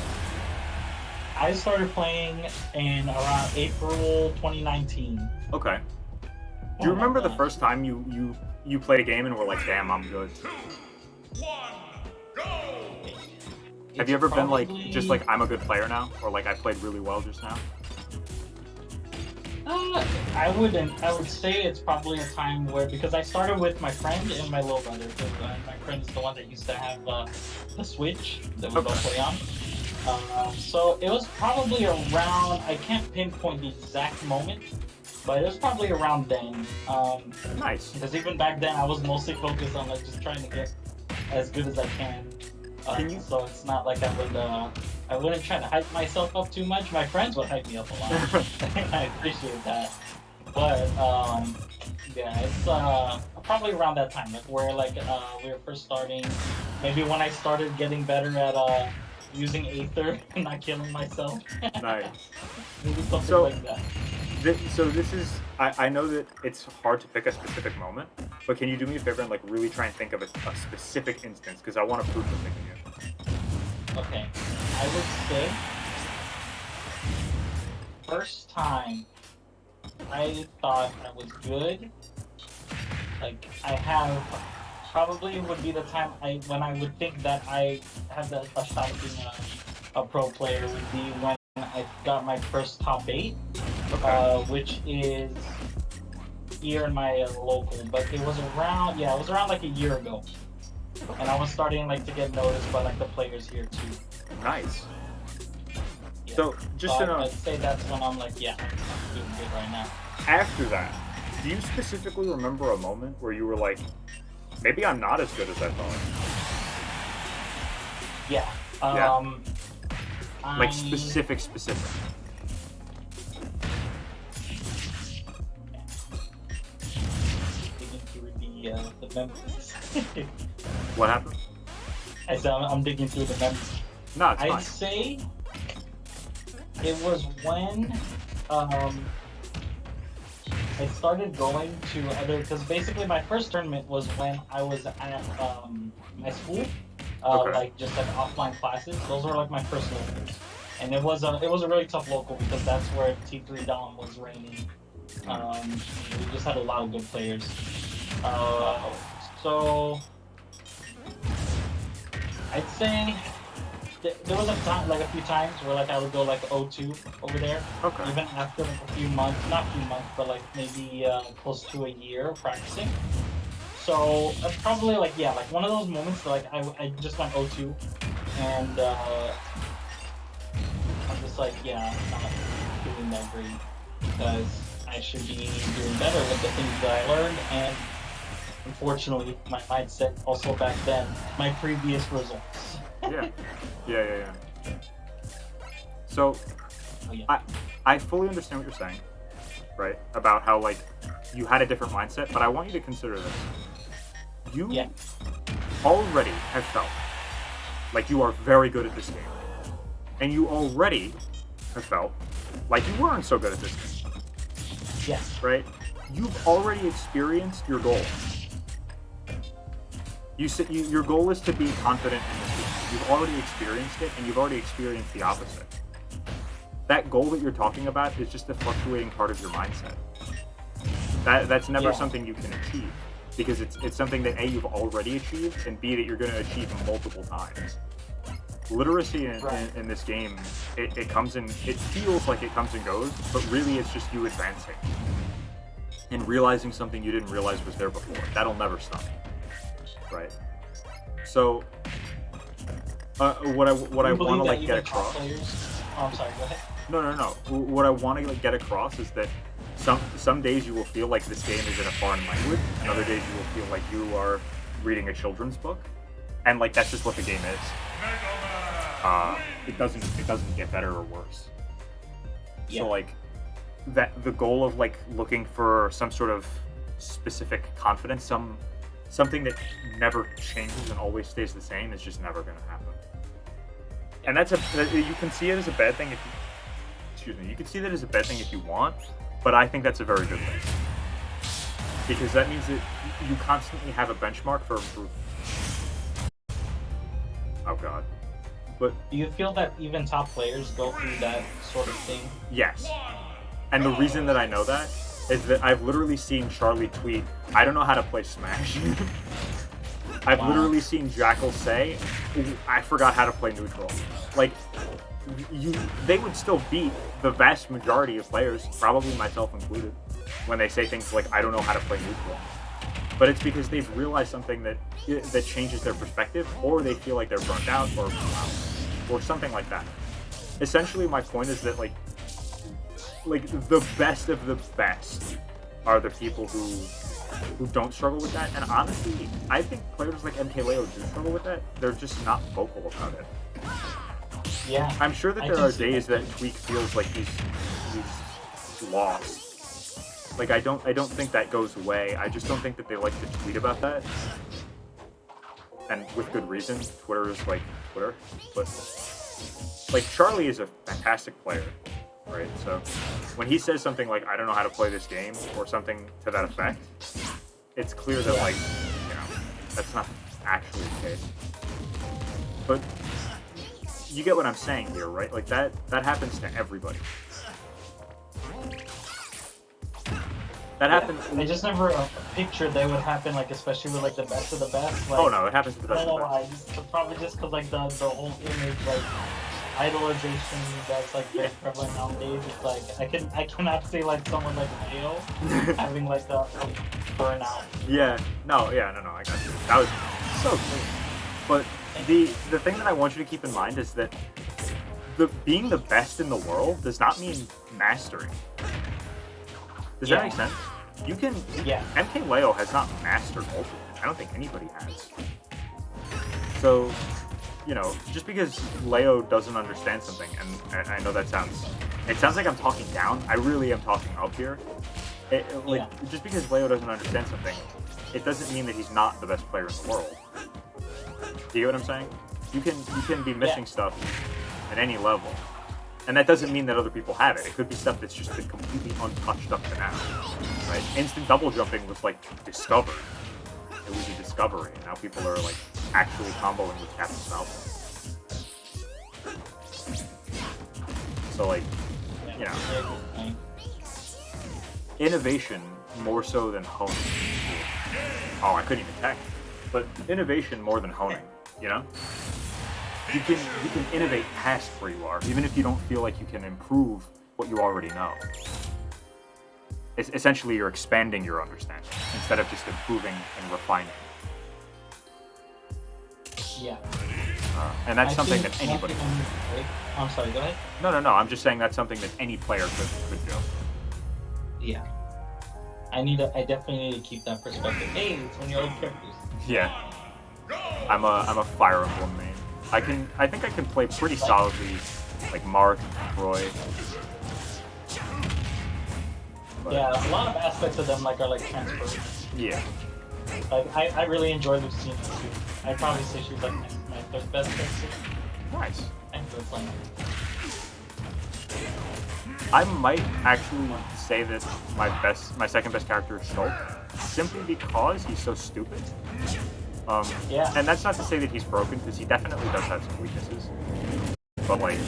I started playing in around April 2019. Okay. Do you remember the first time you played a game and were like, damn, I'm good? Have you ever been like, just like, I'm a good player now? Or like, I played really well just now? I would say it's probably a time where, because I started with my friend and my little brother. My friend is the one that used to have the Switch that we both play on. So it was probably around, I can't pinpoint the exact moment, but it was probably around then. Nice. Because even back then, I was mostly focused on like just trying to get as good as I can. So it's not like I wouldn't try to hype myself up too much. My friends would hype me up a lot. I appreciate that. But yeah, it's probably around that time, like where like we were first starting. Maybe when I started getting better at using Aether and not killing myself. Nice. Maybe something like that. So this is, I know that it's hard to pick a specific moment, but can you do me a favor and like really try and think of a specific instance? Because I want to prove something to you. Okay, I would say first time I thought I was good, like I have, probably would be the time when I would think that I have a shot at being a pro player would be when I got my first top 8, which is here in my local, but it was around like a year ago, and I was starting like to get noticed by like the players here too. Nice. Yeah. So just to know, I'd say that's when I'm like, yeah, I'm doing good right now. After that, do you specifically remember a moment where you were like, maybe I'm not as good as I thought? Yeah. Like specific. Digging through the memories. What happened? I said I'm digging through the memories. No, it's fine. I'd say it was when I started going to other, because basically my first tournament was when I was at my school, like just like offline classes. Those were like my first locals, and it was a really tough local because that's where T3 Dom was reigning. We just had a lot of good players. So I'd say there was a few times where like I would go like 0-2 over there. Okay. Even after like a few months, not a few months, but like maybe close to a year of practicing. So that's probably like one of those moments that like I just went 0-2, and I'm just like I'm not doing that great because I should be doing better with the things that I learned, and unfortunately my mindset also back then, my previous results. Yeah. So, I fully understand what you're saying, right? About how, like, you had a different mindset, but I want you to consider this. You already have felt like you are very good at this game. And you already have felt like you weren't so good at this game. Yes. right? You've already experienced your goal. Your goal is to be confident in this game. You've already experienced it, and you've already experienced the opposite. That goal that you're talking about is just a fluctuating part of your mindset. That's never something you can achieve, because it's something that A, you've already achieved, and B, that you're going to achieve multiple times. Literacy in this game, it comes and it feels like it comes and goes, but really it's just you advancing and realizing something you didn't realize was there before. That'll never stop, right? So, what I want to like get across. Oh, I'm sorry. Go ahead. No. What I want to like get across is that some days you will feel like this game is in a foreign language, and other days you will feel like you are reading a children's book, and like that's just what the game is. It doesn't get better or worse. Yeah. So like that the goal of like looking for some sort of specific confidence, something that never changes and always stays the same is just never going to happen. And you can see it as a bad thing you can see that as a bad thing if you want, but I think that's a very good thing. Because that means that you constantly have a benchmark for improvement. Oh god. But do you feel that even top players go through that sort of thing? Yes. And the reason that I know that is that I've literally seen Charlie tweet, "I don't know how to play Smash." I've literally seen Jackal say, "I forgot how to play neutral." Like, they would still beat the vast majority of players, probably myself included, when they say things like, "I don't know how to play neutral." But it's because they've realized something that changes their perspective, or they feel like they're burnt out, or something like that. Essentially, my point is that like the best of the best are the people who don't struggle with that. And honestly, I think players like MKLeo do struggle with that. They're just not vocal about it. Yeah. I'm sure that there are days that Tweak feels like he's lost. Like I don't think that goes away. I just don't think that they like to tweet about that. And with good reason. Twitter is like Twitter. But like Charlie is a fantastic player, right? So when he says something like, "I don't know how to play this game," or something to that effect, it's clear that like, you know, that's not actually the case. But you get what I'm saying here, right? Like that happens to everybody. That happens. I just never pictured that would happen, like especially with like the best of the best. Like, oh no, it happens to the best of the best. best. Probably just because like the whole image, like idolization that's like very prevalent nowadays. It's like I cannot see like someone like Leo having like a burnout. No, I got you. That was so cool. But the thing that I want you to keep in mind is that being the best in the world does not mean mastering. Does that make sense? MKLeo has not mastered Ultimate. I don't think anybody has. So, you know, just because Leo doesn't understand something, and I know it sounds like I'm talking down. I really am talking up here. Just because Leo doesn't understand something, it doesn't mean that he's not the best player in the world. Do you get what I'm saying? You can be missing stuff at any level. And that doesn't mean that other people have it. It could be stuff that's just been completely untouched up to now, right? Instant double jumping was like discovered. It was a discovery. Now people are like actually comboing with Captain Falcon. So like, you know, innovation more so than honing. Oh, I couldn't even tech. But innovation more than honing, you know? You can innovate past where you are, even if you don't feel like you can improve what you already know. Essentially, you're expanding your understanding instead of just improving and refining. Yeah. And that's something that anybody can do. I'm sorry, go ahead. No. I'm just saying that's something that any player could do. Yeah. I definitely need to keep that perspective. Hey, it's one of your old characters. Yeah. I'm a Fire Emblem main. I think I can play pretty solidly, like Mark, Roy. But, yeah, a lot of aspects of them like are like transferred. Yeah. Like I really enjoy Lucina too. I'd probably say she's like my third best character. Nice. I enjoy playing her. I might actually say that my second best character is Shulk, simply because he's so stupid. Yeah. And that's not to say that he's broken, because he definitely does have some weaknesses. But like,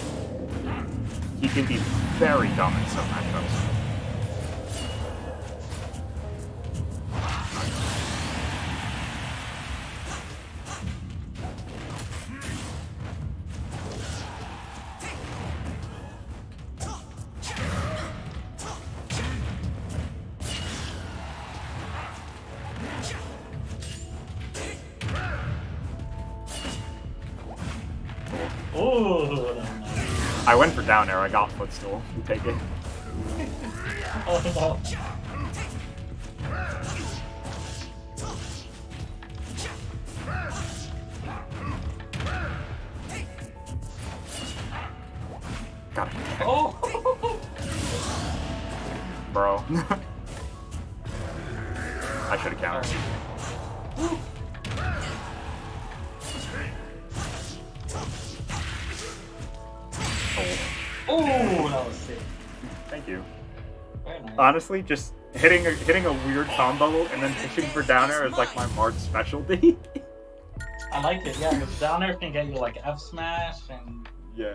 he can be very dumb in some matchups. Ooh. I went for down air, I got footstool. You take it. Oh no. Got it. Oh. Bro. I should have countered. Oh, that was sick. Thank you. Very nice. Honestly, just hitting a weird combo and then pushing for down air is like my March specialty. I like it, yeah, because down there can get you like F smash and. Yeah.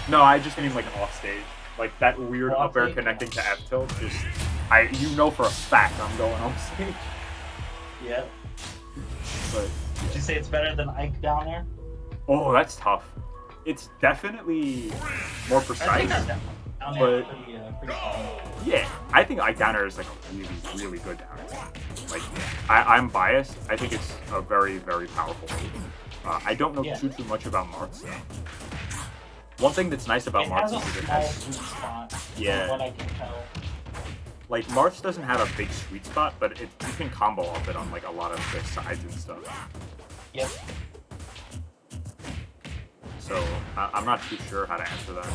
No, I just mean like off stage. Like that weird Off up air stage? connecting to F tilt. Just you know for a fact I'm going off stage. Yeah. But Did you say it's better than Ike down there? oh, that's tough. It's definitely more I think precise. our down there But- is pretty fun. Yeah, I think down air is like a really, really good down air. Like, I'm biased. I think it's a very, very powerful move. I don't know Yeah. too much about Martz though. One thing that's nice about It Martz has a is that it small has, sweet spot, Yeah. from what I can tell. like, Martz doesn't have a big sweet spot, but you can combo off it on like a lot of the sides and stuff. Yep. So I'm not too sure how to answer that,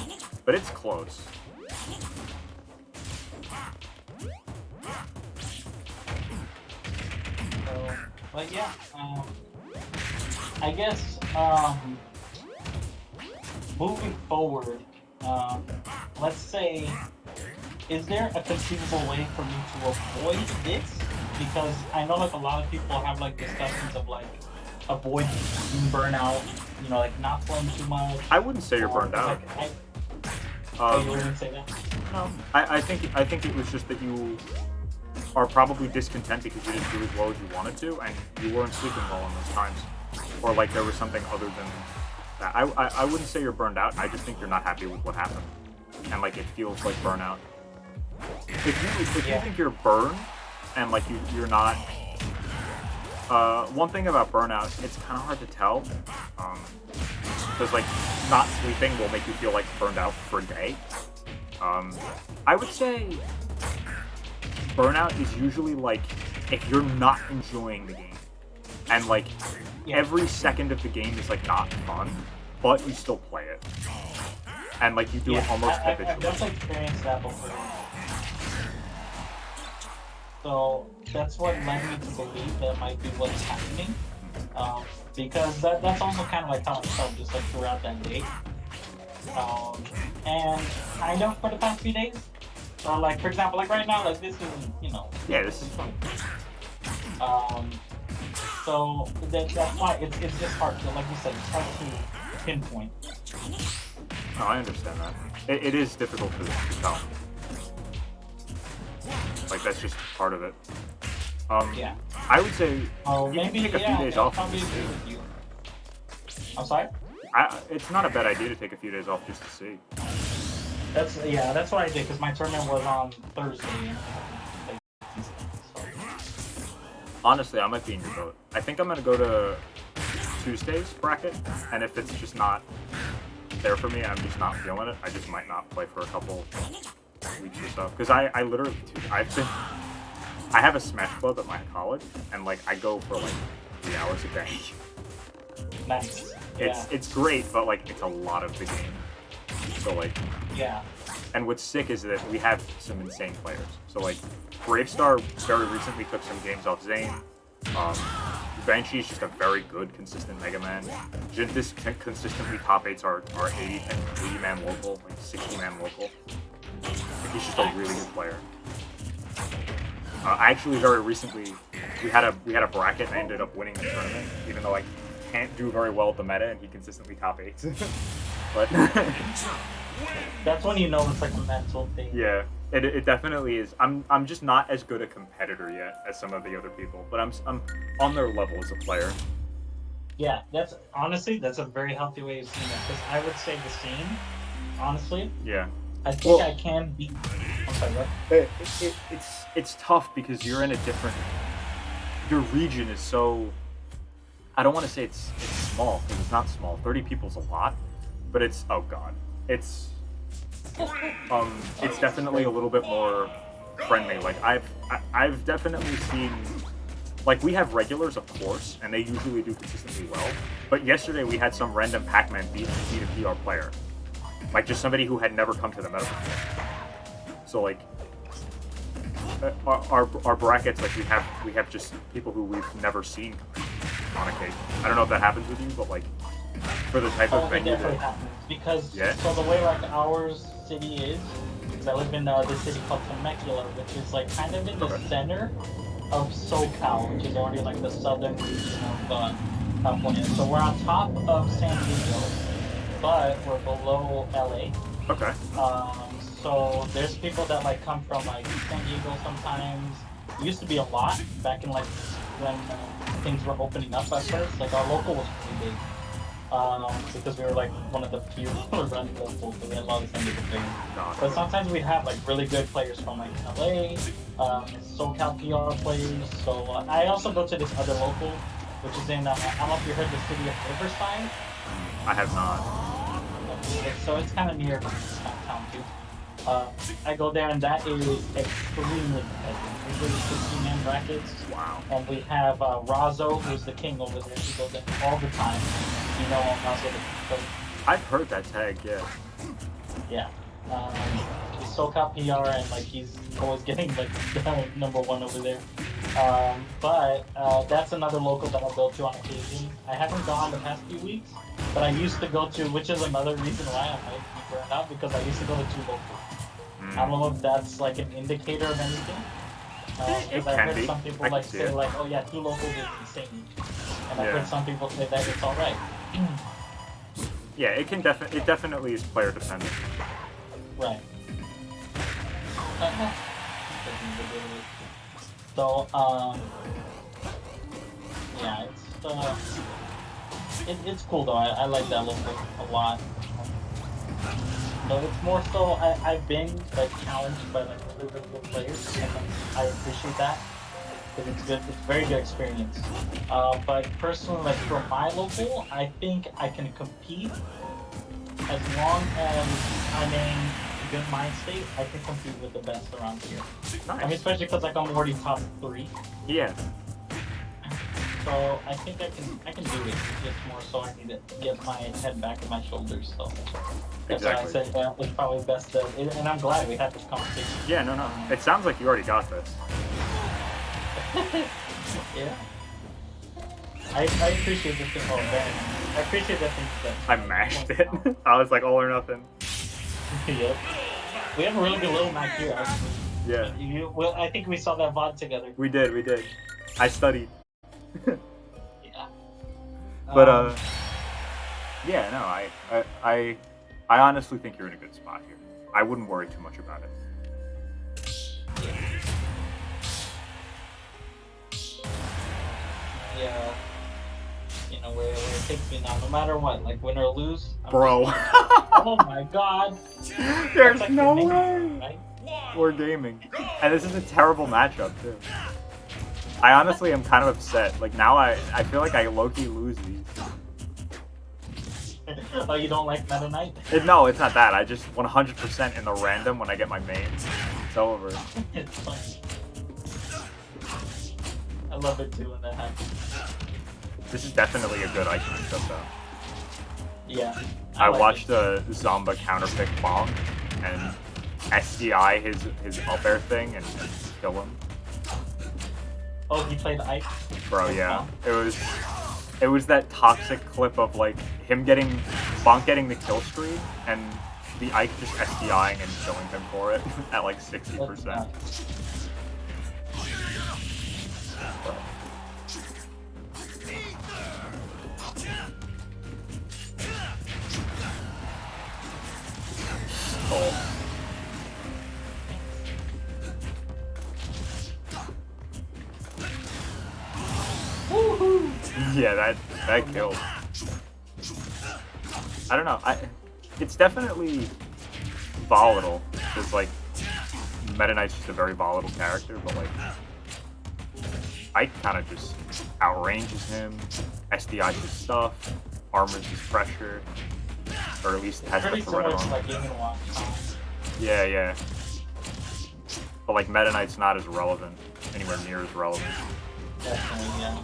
but it's close. So, but yeah, I guess moving forward, let's say, is there a conceivable way for me to avoid this? Because I know like a lot of people have like discussions of like avoid burnout, you know, like not playing too much. I wouldn't say you're burned out. Like, oh, you Um, wouldn't say that? No, I think it was just that you are probably discontent because you didn't do as well as you wanted to, and you weren't sleeping well in those times, or like there was something other than that. I wouldn't say you're burned out. I just think you're not happy with what happened, and like it feels like burnout. If you think you're burned and like you're not. One thing about burnout, it's kind of hard to tell, because like not sleeping will make you feel like burned out for a day. I would say burnout is usually like if you're not enjoying the game, and like every second of the game is like not fun, but you still play it, and like you do it almost I've habitually. definitely experienced that before. So that's what led me to believe that might be what's happening. Because that's also kind of like how I felt just like throughout that day. And kind of for the past few days. So like for example, like right now, like this is, you know. Yeah, this is fun. So that's why it's just hard to, like you said, it's hard to pinpoint. No, I understand that. It is difficult to tell. Like that's just part of it. Yeah. I would say Oh, you maybe can take a few yeah, days I'll off. probably agree with you. I'm sorry? It's not a bad idea to take a few days off just to see. That's what I did because my tournament was on Thursday. Honestly, I might be in your boat. I think I'm gonna go to Tuesday's bracket, and if it's just not there for me, I'm just not feeling it. I just might not play for a couple weeks or so. Because I literally, dude, I have a Smash Club at my college, and like I go for like 3 hours a day. Nice. It's great, but like it's a lot of the game. So like, Yeah. and what's sick is that we have some insane players. So like, Bravestar very recently took some games off Zane. Banshee is just a very good, consistent Mega Man. Jintis consistently top 8s are 80 man local, like 60 man local. He's just a really good player. Actually, very recently, we had a bracket and I ended up winning the tournament, even though I can't do very well at the meta and he consistently top 8s. But that's when you know it's like a mental thing. yeah, it definitely is. I'm just not as good a competitor yet as some of the other people, but I'm on their level as a player. Yeah, that's honestly that's a very healthy way of seeing it, because I would say the same. Honestly. Yeah. I think I can beat. I'm sorry, what? It's tough because you're in a different. Your region is so. I don't want to say it's small because it's not small. 30 people's a lot, but it's it's definitely a little bit more friendly. Like I've definitely seen. Like, we have regulars, of course, and they usually do consistently well. But yesterday we had some random Pac-Man beat a PR player. Like, just somebody who had never come to the meta before. So, like, our brackets, like, we have just people who we've never seen on occasion. I don't know if that happens with you, but, like, for the type of venue definitely happens. Because, so the way, like, our city is I live in this city called Temecula, which is, like, kind of in the center of SoCal, which is already like the southern region of California. So we're on top of San Diego, but we're below LA. Okay. So there's people that like come from like San Diego sometimes. It used to be a lot back in like when things were opening up at first. Like our local was pretty big. Because we were like one of the few running locals, so we had a lot of San Diego players. But sometimes we'd have like really good players from like LA, SoCal PR players. So I also go to this other local, which is in, I don't know if you heard the city of Riverside. I have not. So it's kind of near town too. I go there and that is extremely competitive. We do 16-man brackets. Wow. And we have Razo, who's the king over there. He goes there all the time. You know Razo the king. I've heard that tag, yeah. Yeah. He's SoCal PR and like he's always getting like #1 over there. But that's another local that I'll go to on occasion. I haven't gone the past few weeks, but I used to go to, which is another reason why I might be burned out, because I used to go to 2 locals. I don't know if that's like an indicator of anything. Because I've heard some people like say like, oh yeah, 2 locals is insane. And I've heard some people say that it's alright. Yeah, it definitely is player dependent. Right. So, yeah, it's cool though. I like that local a lot. So it's more so I've been like challenged by like other local players, and I appreciate that because it's good. It's a very good experience. But personally, like for my local, I think I can compete as long as I'm in a good mind state. I can compete with the best around here. Nice. I mean, especially because like I'm already top 3. Yeah. So I think I can do it. It's just more so I need to get my head back on my shoulders. So that's why I said it's probably best to, and I'm glad we had this conversation. Yeah, no. It sounds like you already got this. Yeah. I appreciate this thing. Oh man, I appreciate that thing. I mashed it. I was like all or nothing. Yep. We have a really good little Mac here, actually. Yeah. Well, I think we saw that VOD together. We did. I studied. Yeah. But yeah, no, I honestly think you're in a good spot here. I wouldn't worry too much about it. Yeah. You know where it takes me now, no matter what, like win or lose. Bro. Oh my god. There's like no way. Right? We're gaming. And this is a terrible matchup too. I honestly am kind of upset. Like now I feel like I low-key lose these. Oh, you don't like Meta Knight? No, it's not that. I just 100% in the random when I get my main. It's over. It's funny. I love it too when that happens. This is definitely a good ice matchup though. Yeah. I like watched a Zomba counterpick Bong and SDI his up air thing and kill him. Oh, he played Ike? Bro, yeah. It was that toxic clip of like him getting Bonk getting the kill screen and the Ike just SDIing and killing him for it at like 60%. Oh. Yeah, that killed. I don't know. It's definitely volatile because like Meta Knight's just a very volatile character, but like Ike kind of just outranges him, SDIs his stuff, armors his pressure, or at least has the threat on. Like Yeah, yeah. But like Meta Knight's not as relevant, anywhere near as relevant. Definitely, yeah.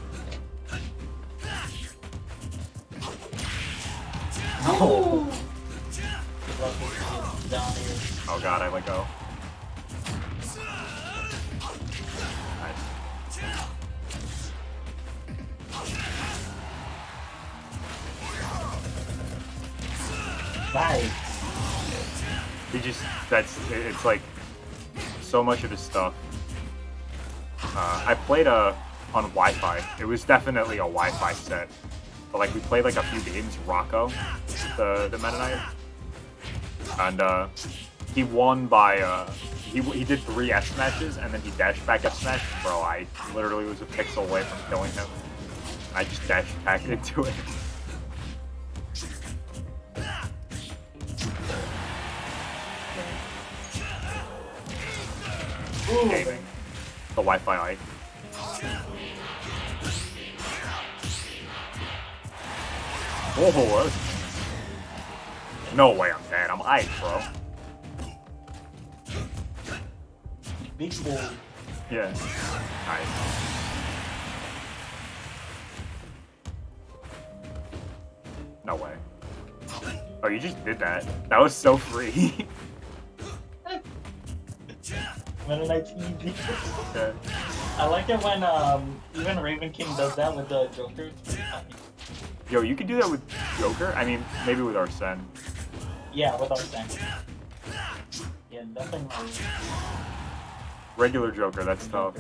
Oh. Oh god, I let go. Nice. Nice. It's like so much of his stuff. I played on Wi-Fi. It was definitely a Wi-Fi set. But like we played like a few games, Rocco, the Meta Knight, and he won by he did 3 S smashes and then he dashed back F smash. Bro, I literally was a pixel away from killing him. I just dashed back into it. Gaming. The Wi-Fi Ike. Oh, what? No way I'm dead. I'm Ike, bro. Big boy. Yeah. Nice. No way. Oh, you just did that. That was so free. Meta Knight team. Okay. I like it when even Raven King does that with the Joker. Yo, you could do that with Joker? I mean, maybe with Arsene. Yeah, with Arsene. Yeah, definitely. Regular Joker, that's tough.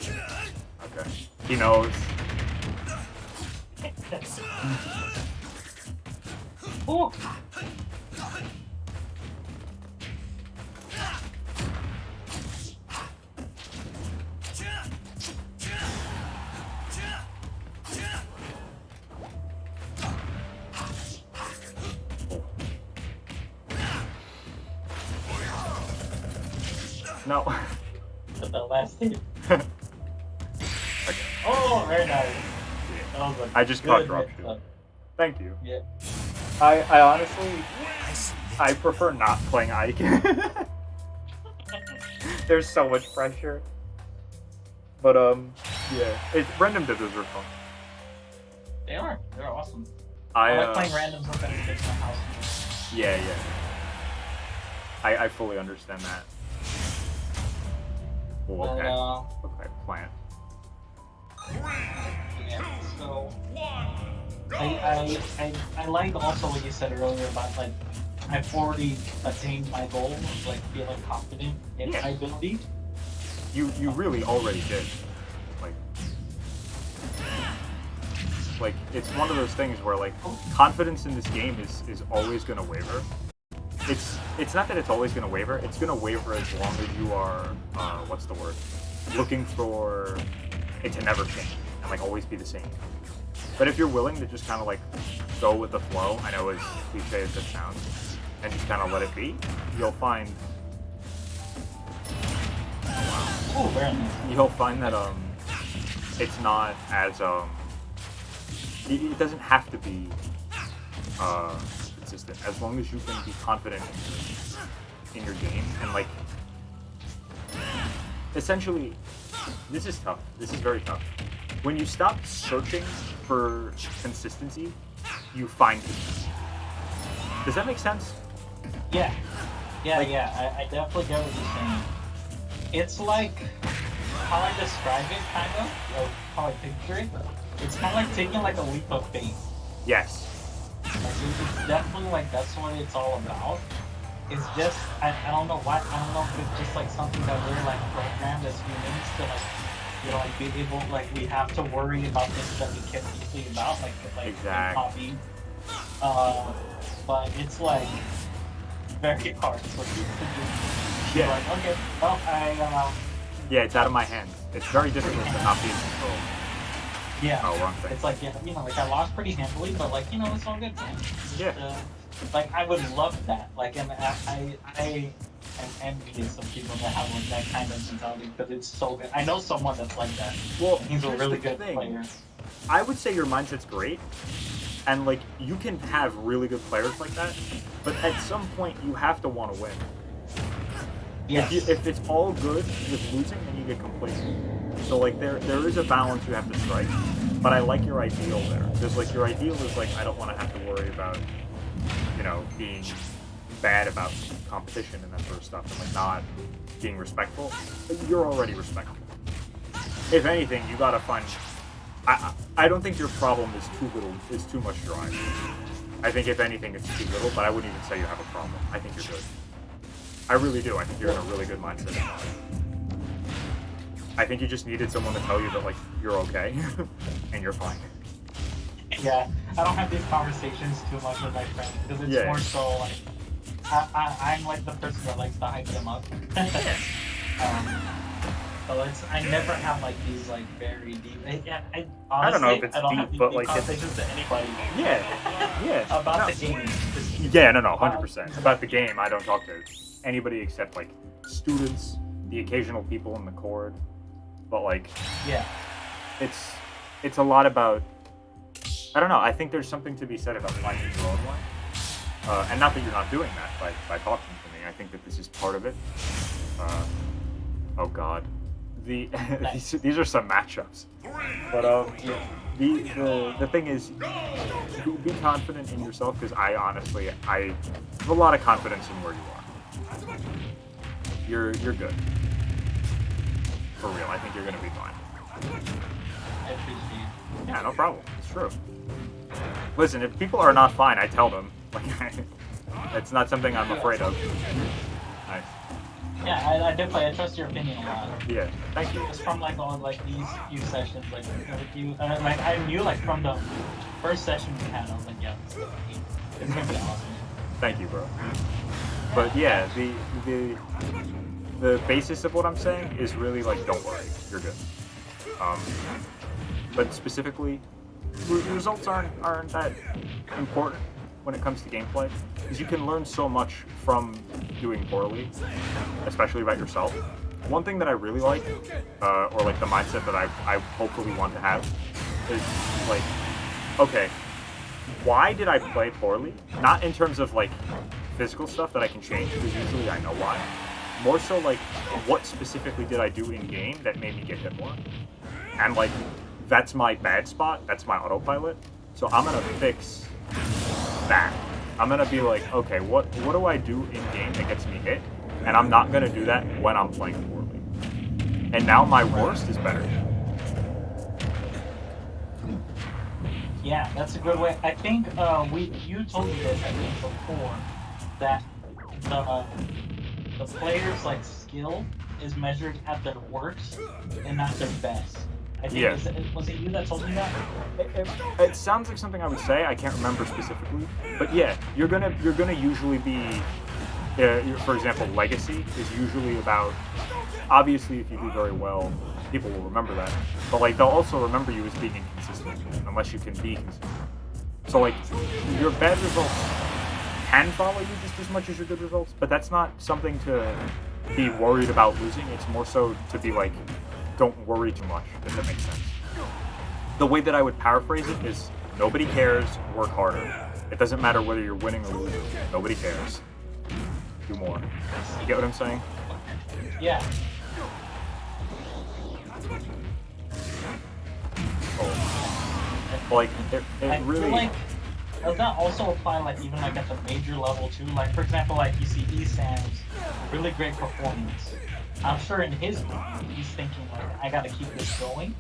Okay. He knows. Oh. No. The last hit. Okay. Oh, very nice. That was a I just good caught drop hit. shield. Thank you. Yeah. I honestly, I prefer not playing Ike. There's so much pressure. But yeah, random dibs are fun. They are. They're awesome. I like playing randoms up in my house. Yeah, yeah. I fully understand that. Oh, okay. Okay, plant. Yeah, so I like also what you said earlier about like I've already attained my goal of like feeling confident in my ability. You really already did. Like it's one of those things where like confidence in this game is always gonna waver. It's not that it's always gonna waver. It's gonna waver as long as you are what's the word? Looking for it to never change and like always be the same. But if you're willing to just kind of like go with the flow, I know as cliche as it sounds, and just kind of let it be, you'll find. Oh, very nice. You'll find that it's not as it doesn't have to be consistent as long as you can be confident in your game and like essentially this is tough. This is very tough. When you stop searching for consistency, you find consistency. Does that make sense? Yeah. I definitely get what you're saying. It's like how I describe it, kind of, or how I picture it. It's kind of like taking like a leap of faith. Yes. Like, it's definitely like that's what it's all about. It's just I don't know why I don't know if it's just like something that we're like programmed as humans to like like be able like we have to worry about things that we care deeply about like Exactly. hobby. But it's like very hard for you to just be Yeah. like, okay, well Yeah, it's out of my hands. It's very difficult to not be in control. yeah. Oh, wrong thing. It's like yeah, like I lost pretty handily, but like it's all good, man. Just, Yeah. like I would love that. Like, and I am envious of people that have like that kind of mentality because it's so good. I know someone that's like that. Well, He's a here's really the good thing. player. I would say your mindset's great, and like you can have really good players like that, but at some point you have to want to win. Yes. If it's all good with losing, then you get complacent. So like there is a balance you have to strike, but I like your ideal there. Because like your ideal is like I don't want to have to worry about being bad about competition and that sort of stuff, and like not being respectful. You're already respectful. If anything, you gotta find. I don't think your problem is too little. Is too much drive. I think if anything, it's too little. But I wouldn't even say you have a problem. I think you're good. I really do. I think you're in a really good mindset. I think you just needed someone to tell you that like you're okay and you're fine. Yeah, I don't have these conversations too much with my friends because it's Yeah. more so like I'm like the person that likes to hype them up. So I never have like these like very deep. I honestly, I don't know if it's I don't deep, have these but, deep like, it's- conversations to anybody. Yeah. About No. the game. Yeah, no, 100%. About the game, I don't talk to anybody except like students, the occasional people in the Chord, but like Yeah. it's a lot about. I don't know. I think there's something to be said about finding your own way, and not that you're not doing that by talking to me. I think that this is part of it. Oh God, these are some matchups. But the thing is, be confident in yourself because I have a lot of confidence in where you are. You're good. For real, I think you're gonna be fine. I appreciate it. Yeah, no problem. It's true. Listen, if people are not fine, I tell them. Like, it's not something I'm afraid of. Nice. Yeah, I definitely trust your opinion a lot. Yeah, thank you. Just from like all like these few sessions, like with you, like I knew like from the first session we had, I was like, yeah, it's gonna be awesome. Thank you, bro. But yeah, the basis of what I'm saying is really like, don't worry, you're good. But specifically, results aren't that important when it comes to gameplay, because you can learn so much from doing poorly, especially about yourself. One thing that I really like, or like the mindset that I hopefully want to have, is like, okay, why did I play poorly? Not in terms of like physical stuff that I can change, because usually I know why. More so like, what specifically did I do in game that made me get hit more? And like, that's my bad spot, that's my autopilot. So I'm gonna fix that. I'm gonna be like, okay, what do I do in game that gets me hit? And I'm not gonna do that when I'm playing poorly. And now my worst is better. Yeah, that's a good way. I think you told me this I think before that the player's like skill is measured at their worst and not their best. I think Yeah. Was it you that told me that? It sounds like something I would say. I can't remember specifically, but yeah, you're gonna usually be, for example, legacy is usually about. Obviously, if you do very well, people will remember that. But like they'll also remember you as being inconsistent, unless you can be consistent. So like your bad results can follow you just as much as your good results, but that's not something to be worried about losing. It's more so to be like, don't worry too much, if that makes sense. The way that I would paraphrase it is, nobody cares, work harder. It doesn't matter whether you're winning or losing. Nobody cares. Do more. You get what I'm saying? Yeah. Like, it I really... feel like does that also apply like even like at the major level too? Like for example, like you see Esam's really great performance. I'm sure in his mind he's thinking like I gotta keep this going.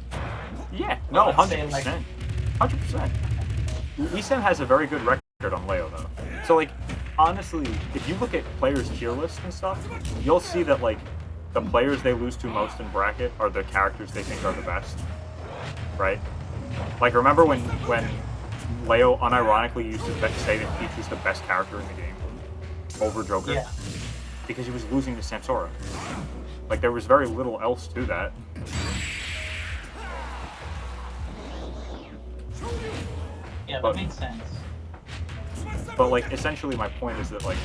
Yeah, no, Let's say, 100%. 100%. Esam has a very good record. on Leo though. So like, honestly, if you look at players' tier lists and stuff, you'll see that like the players they lose to most in bracket are the characters they think are the best, right? Like remember when Leo unironically used to say that Peach was the best character in the game over Joker? Yeah. Because he was losing to Samsora. Like there was very little else to that. Yeah, But- that makes sense. But like essentially my point is that like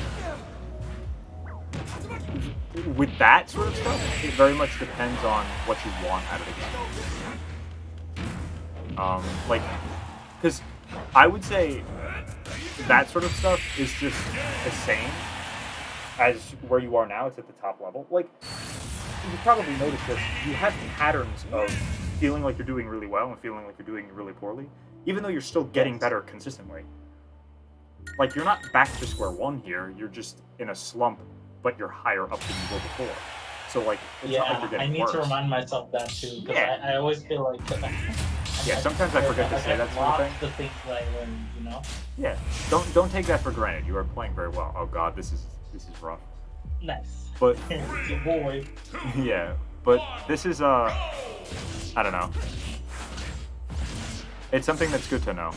with that sort of stuff, it very much depends on what you want out of the game. Like, because I would say that sort of stuff is just the same as where you are now. It's at the top level. Like, you probably noticed this. You have patterns of feeling like you're doing really well and feeling like you're doing really poorly, even though you're still getting better consistently. Like, you're not back to square one here. You're just in a slump, but you're higher up than you were before. So, like, it's not like you're Yeah, I getting need worse. to remind myself that too, because Yeah. I always feel like. Yeah, sometimes I forget to say that sort of thing. The things I learned, you know. Yeah, don't take that for granted. You are playing very well. Oh god, this is rough. Nice. But It's your boy. yeah, but this is I don't know. It's something that's good to know.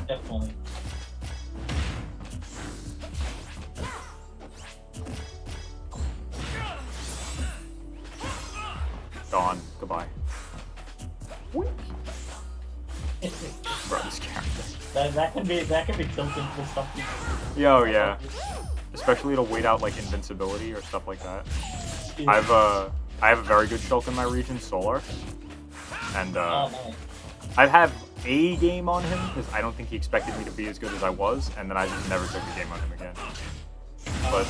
Definitely. Gone. Goodbye. Bro, this character. that can be tilting for something. Yo, yeah. Especially to wait out like invincibility or stuff like that. Yeah. I have a very good Shulk in my region, Solar, and Oh, nice. I have a game on him because I don't think he expected me to be as good as I was, and then I just never took a game on him again. But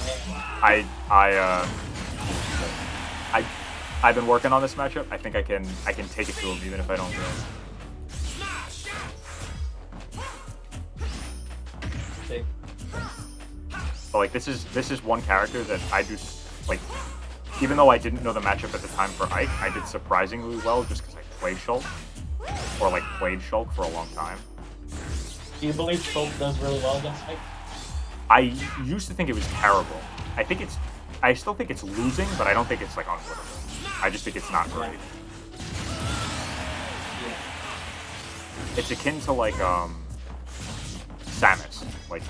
I've been working on this matchup. I think I can take it to him even if I don't win. Sick. But like this is one character that I do like. Even though I didn't know the matchup at the time for Ike, I did surprisingly well just because I played Shulk, or like played Shulk for a long time. Do you believe Shulk does really well against Ike? I used to think it was terrible. I still think it's losing, but I don't think it's like unwinnable. I just think it's not great. Yeah. It's akin to like Samus. Like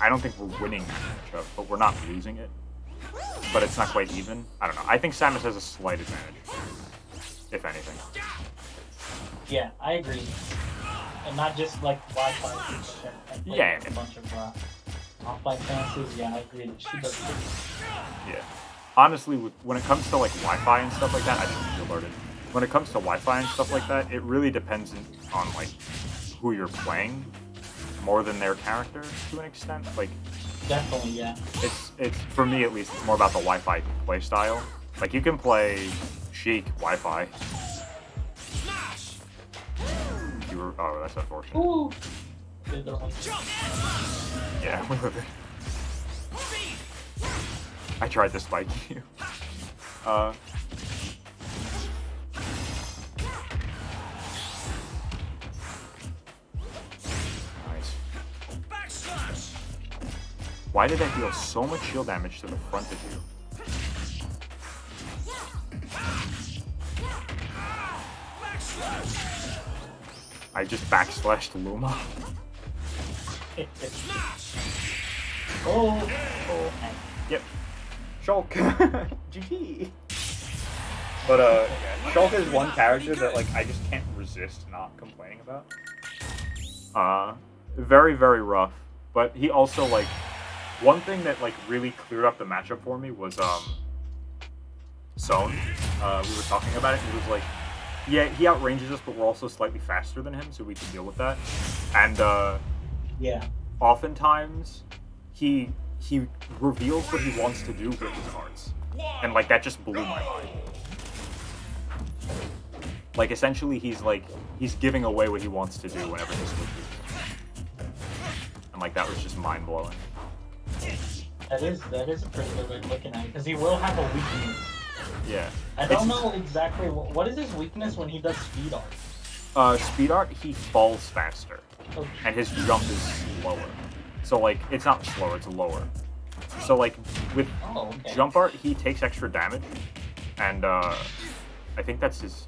I don't think we're winning that matchup, but we're not losing it. But it's not quite even. I don't know. I think Samus has a slight advantage, if anything. Yeah, I agree. And not just like Wi-Fi. Yeah. A bunch of offline fancies. Yeah, I agree. She does good. Yeah. Honestly, when it comes to like Wi-Fi and stuff like that, I think you're alerted. When it comes to Wi-Fi and stuff like that, it really depends on like who you're playing more than their character to an extent. Like Definitely, yeah. it's for me at least, it's more about the Wi-Fi play style. Like you can play Sheik Wi-Fi. Oh, that's unfortunate. Ooh. Did the wrong- Yeah, we live it. I tried to spike you. Nice. Why did I deal so much shield damage to the front of you? I just backslashed Luma. Oh. Oh. Yep. Shulk. GG. But yeah, Shulk is one character that like I just can't resist not complaining about. Very, very rough. But he also like one thing that like really cleared up the matchup for me was Zone. We were talking about it and he was like, yeah, he outranges us, but we're also slightly faster than him, so we can deal with that. And Yeah. oftentimes he reveals what he wants to do with his arts, and like that just blew my mind. Like essentially he's giving away what he wants to do whenever he switches, and like that was just mind blowing. That is a pretty good way of looking at it, because he will have a weakness. Yeah. I don't know exactly what is his weakness when he does speed art. Speed art, he falls faster. and his jump is slower. So like, it's not slower, it's lower. So like, with jump art, he takes extra damage, and I think that's his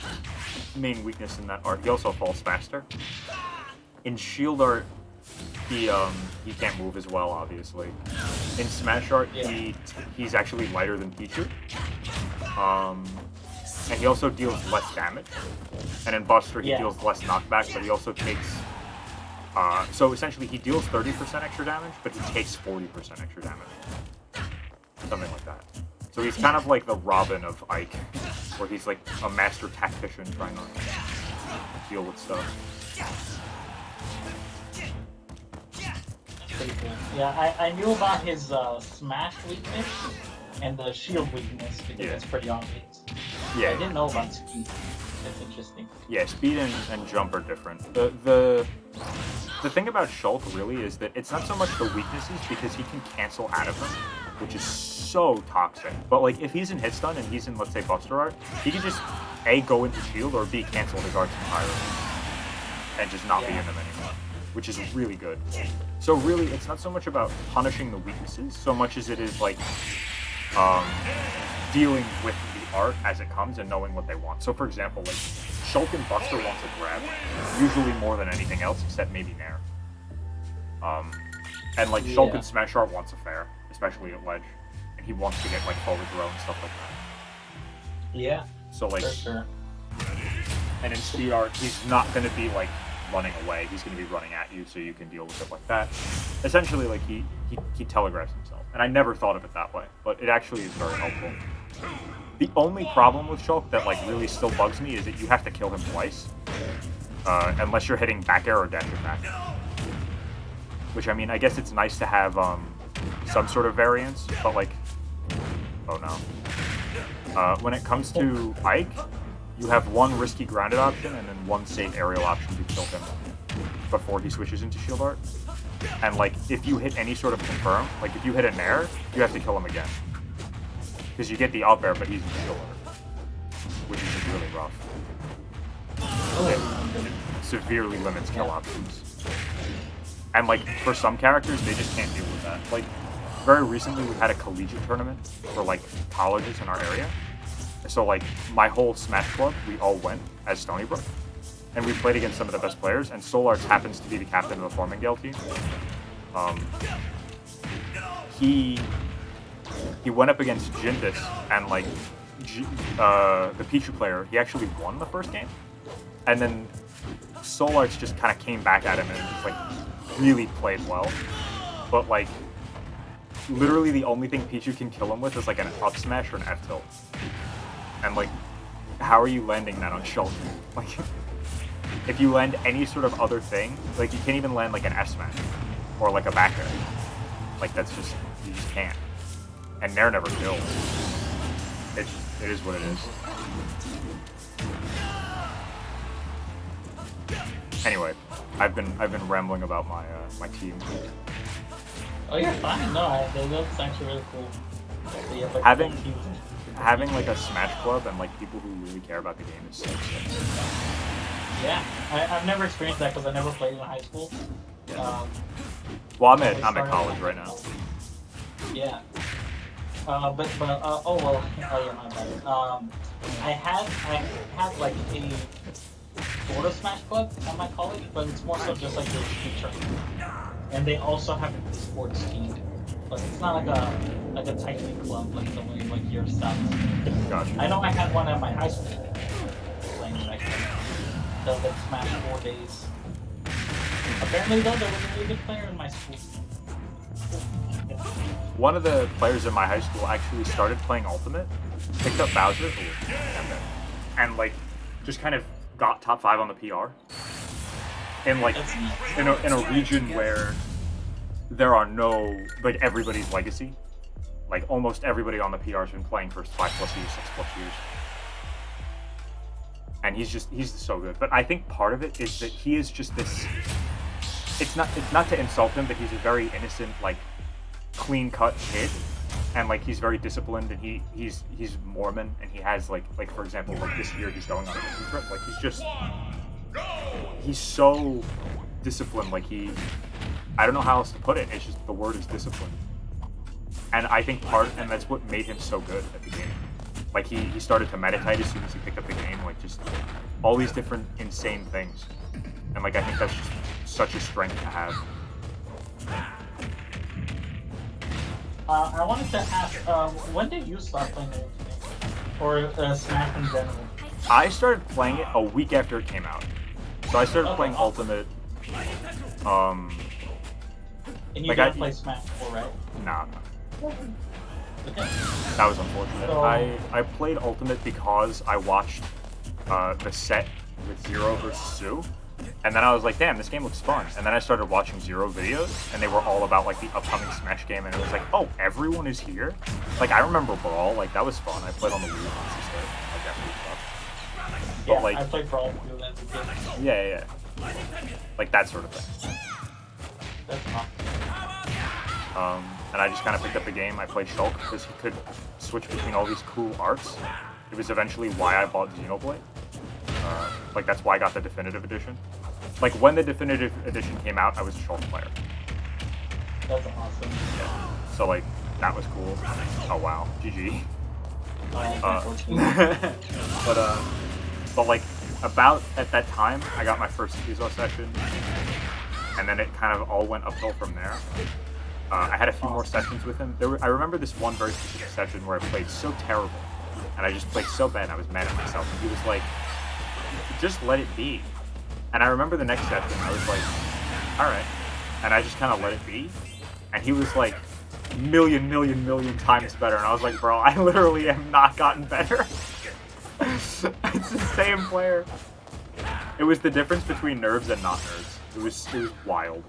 main weakness in that art. He also falls faster. In shield art, he can't move as well, obviously. In smash art, he's actually lighter than Pichu. And he also deals less damage. And in Buster, he deals less knockback, but he also takes... so essentially, he deals 30% extra damage, but he takes 40% extra damage. Something like that. So he's kind of like the Robin of Ike, where he's like a master tactician trying to deal with stuff. Pretty cool. Yeah, I knew about his smash weakness and the shield weakness because it's pretty obvious. Yeah. I didn't know about speed. That's interesting. Yeah, speed and jump are different. The thing about Shulk really is that it's not so much the weaknesses because he can cancel out of them, which is so toxic. But like if he's in hit stun and he's in, let's say, Buster art, he can just A, go into shield, or B, cancel his arts entirely and just not be in them anymore, which is really good. So really, it's not so much about punishing the weaknesses so much as it is like dealing with the art as it comes and knowing what they want. So for example, like Shulk and Buster wants a grab, usually more than anything else, except maybe Nair. And like Shulk and Smash Art wants a fair, especially at ledge, and he wants to get like forward throw and stuff like that. Yeah. So like, for sure. And in speed art, he's not going to be like running away. He's going to be running at you, so you can deal with it like that. Essentially, like he telegraphs himself, and I never thought of it that way, but it actually is very helpful. The only problem with Shulk that like really still bugs me is that you have to kill him twice, unless you're hitting back air or dash attack. Which, I mean, I guess it's nice to have some sort of variance, but like, oh no. When it comes to Ike, you have one risky grounded option and then one safe aerial option to kill him before he switches into shield art. And like, if you hit any sort of confirm, like if you hit a Nair, you have to kill him again. Because you get the up air, but he's in shield art, which is just really rough. It severely limits kill options. And like, for some characters, they just can't deal with that. Like, very recently we had a collegiate tournament for like colleges in our area. So like, my whole Smash Club, we all went as Stony Brook. And we played against some of the best players, and Solarts happens to be the captain of the Formingale team. He went up against Jinbis, and like, the Pichu player, he actually won the first game. And then Solarts just kind of came back at him and just like, really played well. But like, literally the only thing Pichu can kill him with is like an up smash or an F tilt. And like, how are you landing that on Shulk? Like, if you land any sort of other thing, like you can't even land like an F smash or like a back air. Like that's just, you just can't. And Nair never kills. It is what it is. Anyway, I've been rambling about my my team. Oh, you're fine. No, that's actually really cool. So you have, like, having like a Smash Club and like people who really care about the game is so sick. Yeah, I've never experienced that because I never played in high school. Well, I'm at college right now. Yeah. Oh well, yeah, my bad. I have like a sort of Smash Club at my college, but it's more so just like a teacher. And they also have a sports team, but it's not like a tight knit club like the way like your stuff. Gotcha. I know I had one at my high school. Playing back then. The Smash 4 days. Apparently though, there was a really good player in my school. One of the players in my high school actually started playing Ultimate, picked up Bowser, and like just kind of got top 5 on the PR. In like in a region where there are no, like, everybody's legacy. Like almost everybody on the PR has been playing for 5+ years, 6+ years. And he's so good. But I think part of it is that he is just this, it's not to insult him, but he's a very innocent, like, clean-cut kid, and like he's very disciplined, and he's Mormon, and he has like for example, like this year he's going on a mission trip. Like he's so disciplined. Like I don't know how else to put it. It's just the word is discipline. And I think and that's what made him so good at the game. Like he started to meditate as soon as he picked up the game. Like just all these different insane things. And like I think that's just such a strength to have. I wanted to ask, when did you start playing the Ultimate? Or Smash in general? I started playing it a week after it came out. So I started playing Ultimate. And you like didn't play Smash before, right? Nah. Okay. That was unfortunate. So, I played Ultimate because I watched the set with Zero versus Sue. And then I was like, damn, this game looks fun. And then I started watching Zero videos, and they were all about like the upcoming Smash game, and it was like, oh, everyone is here? Like, I remember Brawl, like, that was fun. I played on the Wii with my sister. Like, that really sucked. But, yeah, like, I played Brawl too as a kid. Yeah. Like, that sort of thing. That's fun. And I just kind of picked up the game. I played Shulk because he could switch between all these cool arts. It was eventually why I bought Xenoblade. Like, that's why I got the Definitive Edition. Like, when the Definitive Edition came out, I was a Shulk player. That's awesome. Yeah. So, like, that was cool. Oh, wow. GG. But, like, about at that time, I got my first Izo session. And then it kind of all went uphill from there. I had a few more sessions with him. I remember this one very specific session where I played so terrible. And I just played so bad, and I was mad at myself. And he was like, just let it be. And I remember the next session, I was like, all right. And I just kind of let it be. And he was like, million times better. And I was like, bro, I literally have not gotten better. It's the same player. It was the difference between nerds and not nerds. It was wild.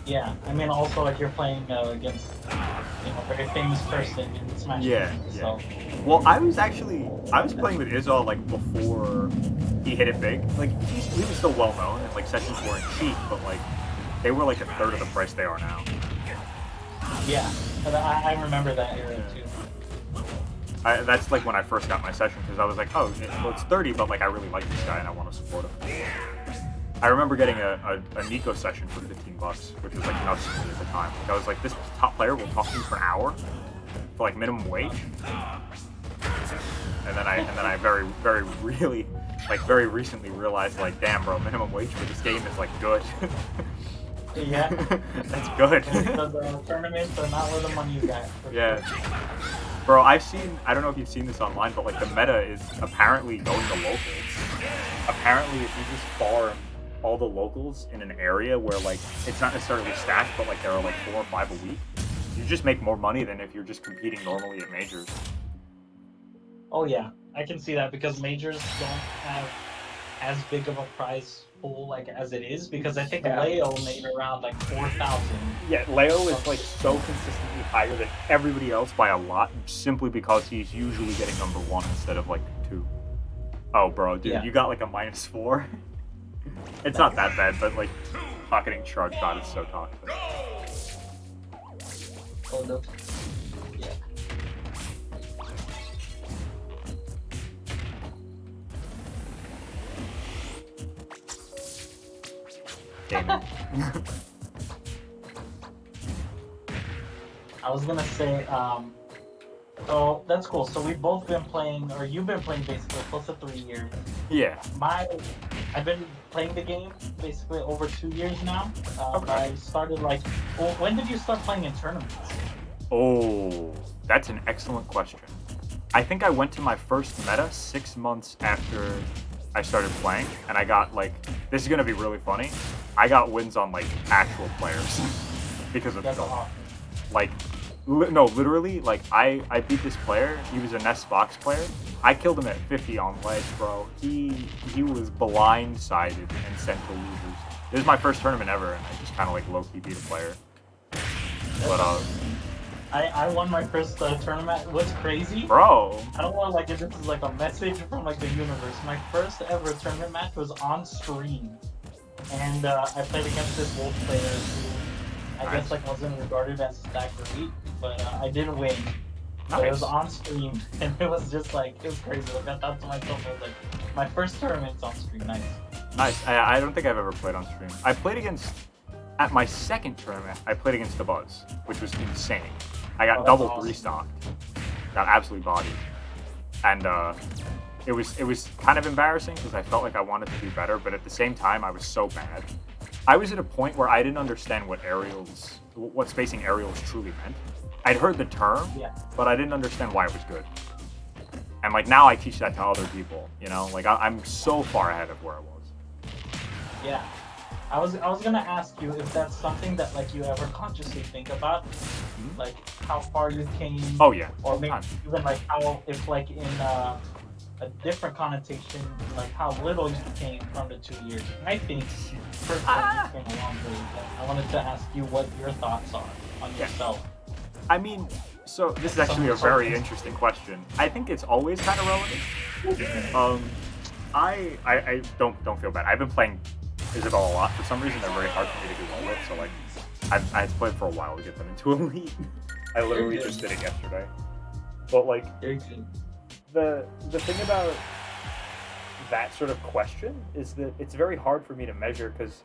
Yeah, I mean, also, like, you're playing against, a very famous person in Smash. Yeah. So. Well, I was playing with Izo, like, before he hit it big. Like, he was still well known, and, like, sessions weren't cheap, but, like, they were, like, a third of the price they are now. Yeah, but I remember that era, too. That's, like, when I first got my session, because I was like, oh, well, it's 30, but, like, I really like this guy, and I want to support him. I remember getting a Nico session for $15, which was like nuts to me at the time. Like, I was like, this top player will talk to me for an hour for like minimum wage. And then I very recently realized, like, damn, bro, minimum wage for this game is like good. Yeah, that's good. Because the tournaments are not where the money is at. Yeah. Bro, I don't know if you've seen this online, but like the meta is apparently going to locals. Apparently, if you just farm all the locals in an area where, like, it's not necessarily stacked, but like there are like 4 or 5 a week, you just make more money than if you're just competing normally at majors. Oh yeah, I can see that, because majors don't have as big of a prize pool like as it is, because I think Leo made around like 4,000. Yeah, Leo is like so consistently higher than everybody else by a lot, simply because he's usually getting number 1 instead of like 2. Oh bro, dude, you got like a -4. It's not that bad, but like pocketing charge shot is so toxic. Oh no. Yeah. Damn. I was gonna say, so that's cool. So we've both been playing, or you've been playing basically close to 3 years. Yeah. I've been playing the game basically over 2 years now. Okay. I started like, well, when did you start playing in tournaments? Oh, that's an excellent question. I think I went to my first meta 6 months after I started playing, and I got like, this is gonna be really funny, I got wins on like actual players because of That's Shulk. awesome. Like, no, literally, like I beat this player. He was a Nest Fox player. I killed him at 50 on ledge, bro. He was blindsided and sent to losers. This is my first tournament ever, and I just kind of like low-key beat a player. But I won my first tournament. What's crazy? bro, I don't know, like, if this is like a message from like the universe. My first ever tournament match was on stream, and I played against this wolf player who I guess like wasn't regarded as that great, but I did win. But it was on stream, and it was just like, it was crazy. Like, I thought to myself, I was like, my first tournament's on stream, nice. Nice. I don't think I've ever played on stream. I played against, at my second tournament, I played against the Buzz, which was insane. I got double awesome. restocked. Got absolutely bodied. And it was kind of embarrassing because I felt like I wanted to do better, but at the same time, I was so bad. I was at a point where I didn't understand what spacing aerials truly meant. I'd heard the term, but I didn't understand why it was good. And like now I teach that to other people, you know? Like I'm so far ahead of where I was. Yeah. I was gonna ask you if that's something that like you ever consciously think about, like how far you came. Oh yeah. Or maybe even like how, if like in a different connotation, like how little you came from the 2 years. And I think personally you came a long way. But I wanted to ask you what your thoughts are on yourself. I mean, so this is actually a very interesting question. I think it's always kind of relative. I don't feel bad. I've been playing Isabel a lot. For some reason, they're very hard for me to do well with. So like, I had to play for a while to get them into elite. I literally just did it yesterday. But like, the thing about that sort of question is that it's very hard for me to measure because,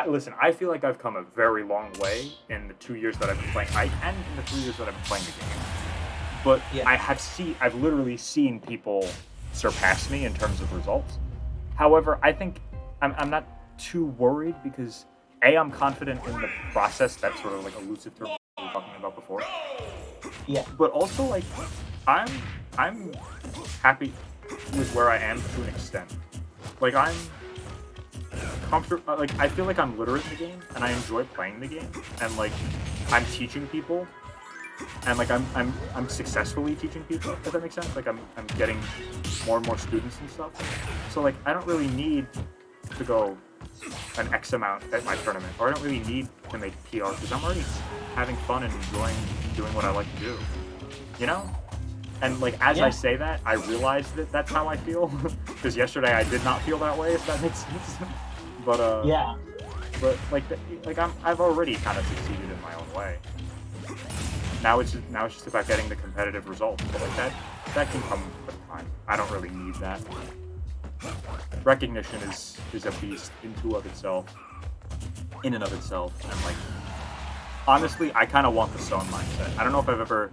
listen, I feel like I've come a very long way in the 2 years that I've been playing, and in the 3 years that I've been playing the game. But I've literally seen people surpass me in terms of results. However, I think I'm not too worried because I'm confident in the process. That's sort of like elusive term we were talking about before. Yeah. But also like I'm happy with where I am to an extent. Like I'm comfortable. Like I feel like I'm literate in the game, and I enjoy playing the game, and like I'm teaching people, and like I'm successfully teaching people. If that makes sense. Like I'm getting more and more students and stuff. So like I don't really need to go an X amount at my tournament, or I don't really need to make PR because I'm already having fun and enjoying doing what I like to do. You know? And like as I say that, I realize that that's how I feel because yesterday I did not feel that way. If that makes sense. But but like I've already kind of succeeded in my own way. Now it's just about getting the competitive results. But like that can come with time. I don't really need that. Recognition is a beast in and of itself, and like honestly, I kind of want the Zone mindset. I don't know if I've ever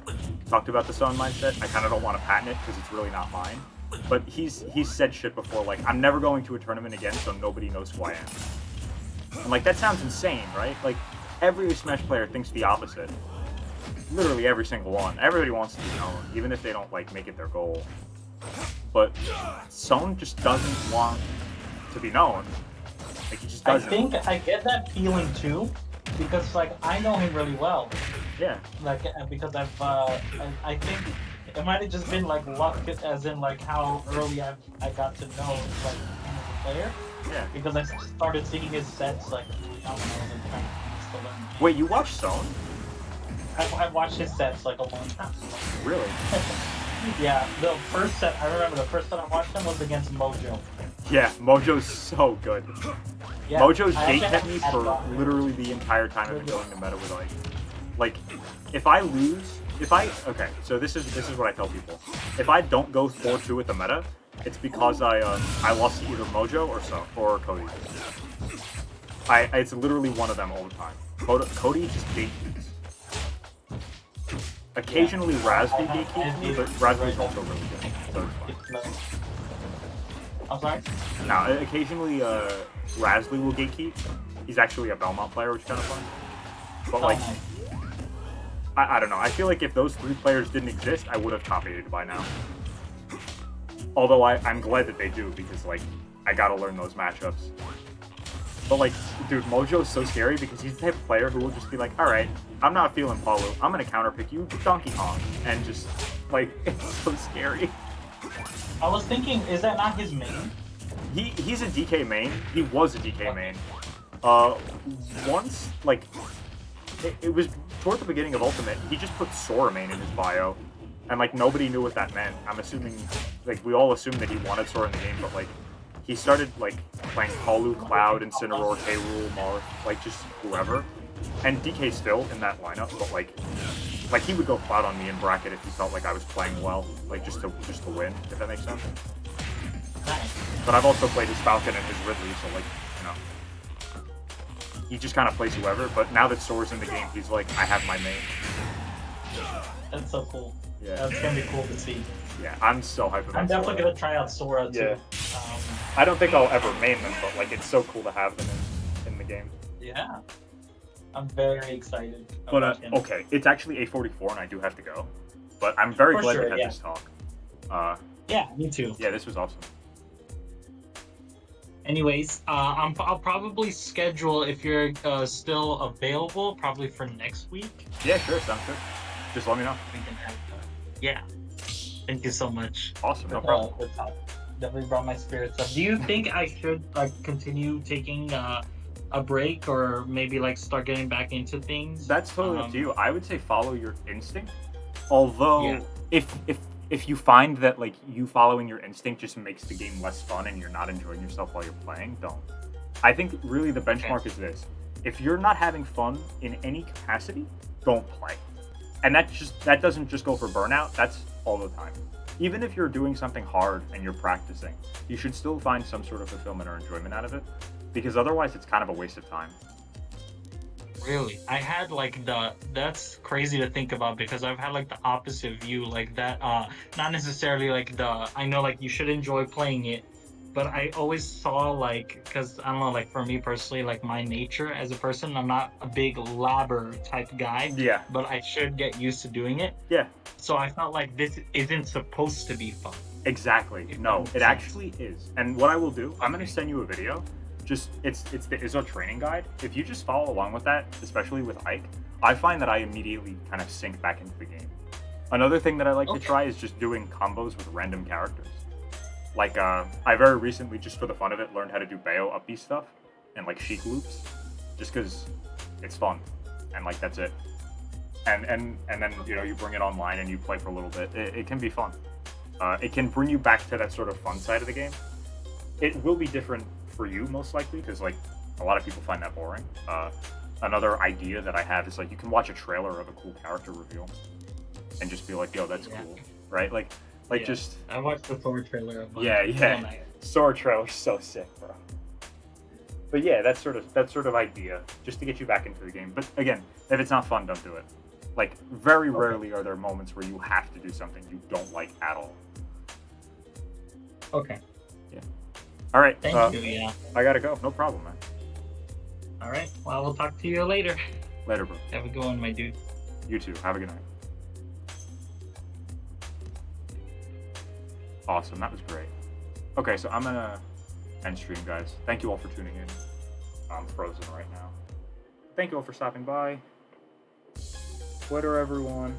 talked about the Zone mindset. I kind of don't want to patent it because it's really not mine. But he's said shit before, like I'm never going to a tournament again, so nobody knows who I am. And like that sounds insane, right? Like every Smash player thinks the opposite. Literally every single one. Everybody wants to be known, even if they don't like make it their goal. But Zone just doesn't want to be known. Like he just doesn't. I think I get that feeling too, because like I know him really well. Yeah. Like because I think it might have just been like luck, as in like how early I got to know like him as a player. Yeah. Because I started seeing his sets like when I was in tournaments to learn. Wait, you watched Zone? I watched his sets like a long time. Really? Yeah, the first set, I remember the first set I watched him was against Mojo. Yeah, Mojo's so good. Yeah, Mojo's gate kept me for literally the entire time I've been going to meta with like if I lose, okay, so this is what I tell people. If I don't go 4-2 with the meta, it's because I lost to either Mojo or Cody. It's literally one of them all the time. Cody just gate keeps. Occasionally Razby gatekeeps me, but Razby's also really good, so it's fine. I'm sorry? Now, occasionally Razby will gatekeep. He's actually a Belmont player, which is kind of fun. But like, I don't know. I feel like if those three players didn't exist, I would have top 8'd by now. Although I'm glad that they do, because like, I gotta learn those matchups. But like, dude, Mojo's so scary because he's the type of player who will just be like, alright, I'm not feeling Palu, I'm gonna counterpick you, Donkey Kong. And just, like, it's so scary. I was thinking, is that not his main? He's a DK main. He was a DK main. Once, like, it was toward the beginning of Ultimate, he just put Sora main in his bio. And like, nobody knew what that meant. I'm assuming, like, we all assumed that he wanted Sora in the game, but like, he started like playing Palu, Cloud, Incineroar, K-Rool, Marth, like just whoever. And DK's still in that lineup, but like he would go Cloud on me in bracket if he felt like I was playing well, like just to win, if that makes sense. Nice. But I've also played his Falcon and his Ridley, so like, you know, he just kind of plays whoever. But now that Sora's in the game, he's like, I have my main. That's so cool. Yeah. That's gonna be cool to see. Yeah, I'm so hyped about I'm definitely Sora. gonna try out Sora too. Yeah. Um, I don't think I'll ever main them, but like, it's so cool to have them in the game. yeah. I'm very excited. But about him. okay, it's actually 8:44 and I do have to go. But I'm very For glad sure, we had yeah. this talk. Yeah, me too. Yeah, this was awesome. Anyways, I'll probably schedule if you're still available, probably for next week. Yeah, sure, sounds good. Just let me know. We can have. Yeah. Thank you so much. Awesome, no for, problem. for talk. Definitely brought my spirits up. Do you think I should like continue taking a break, or maybe like start getting back into things? That's totally up to you. I would say follow your instinct. Although, Yeah. if you find that like you following your instinct just makes the game less fun and you're not enjoying yourself while you're playing, don't. I think really the benchmark is this: if you're not having fun in any capacity, don't play. And that doesn't just go for burnout. That's all the time. Even if you're doing something hard and you're practicing, you should still find some sort of fulfillment or enjoyment out of it, because otherwise it's kind of a waste of time. Really, I had like that's crazy to think about, because I've had like the opposite view, like that. Not necessarily like I know like you should enjoy playing it, but I always saw like, because I don't know, like for me personally, like my nature as a person, I'm not a big labber type guy. Yeah. But I should get used to doing it. Yeah. So I felt like this isn't supposed to be fun. Exactly. No, it actually is. And what I will do, I'm going to send you a video. It's the ISO training guide. If you just follow along with that, especially with Ike, I find that I immediately kind of sink back into the game. Another thing that I like to try is just doing combos with random characters. Like, I very recently, just for the fun of it, learned how to do Bayo up B stuff and like Sheik loops, just because it's fun, and like that's it. And then you know, you bring it online and you play for a little bit. It can be fun. It can bring you back to that sort of fun side of the game. It will be different for you most likely, because like a lot of people find that boring. Another idea that I have is like you can watch a trailer of a cool character reveal and just be like, yo, that's cool, right? Like just I watched the Thor trailer of yeah. Sora trailer's so sick, bro. But yeah, that sort of idea, just to get you back into the game. But again, if it's not fun, don't do it. Like, very rarely are there moments where you have to do something you don't like at all. Okay. Yeah. All right. Thank you. Yeah. I gotta go. No problem, man. All right. Well, we'll talk to you later. Later, bro. Have a good one, my dude. You too. Have a good night. Awesome. That was great. Okay, so I'm gonna end stream, guys. Thank you all for tuning in. I'm frozen right now. Thank you all for stopping by. Twitter, everyone.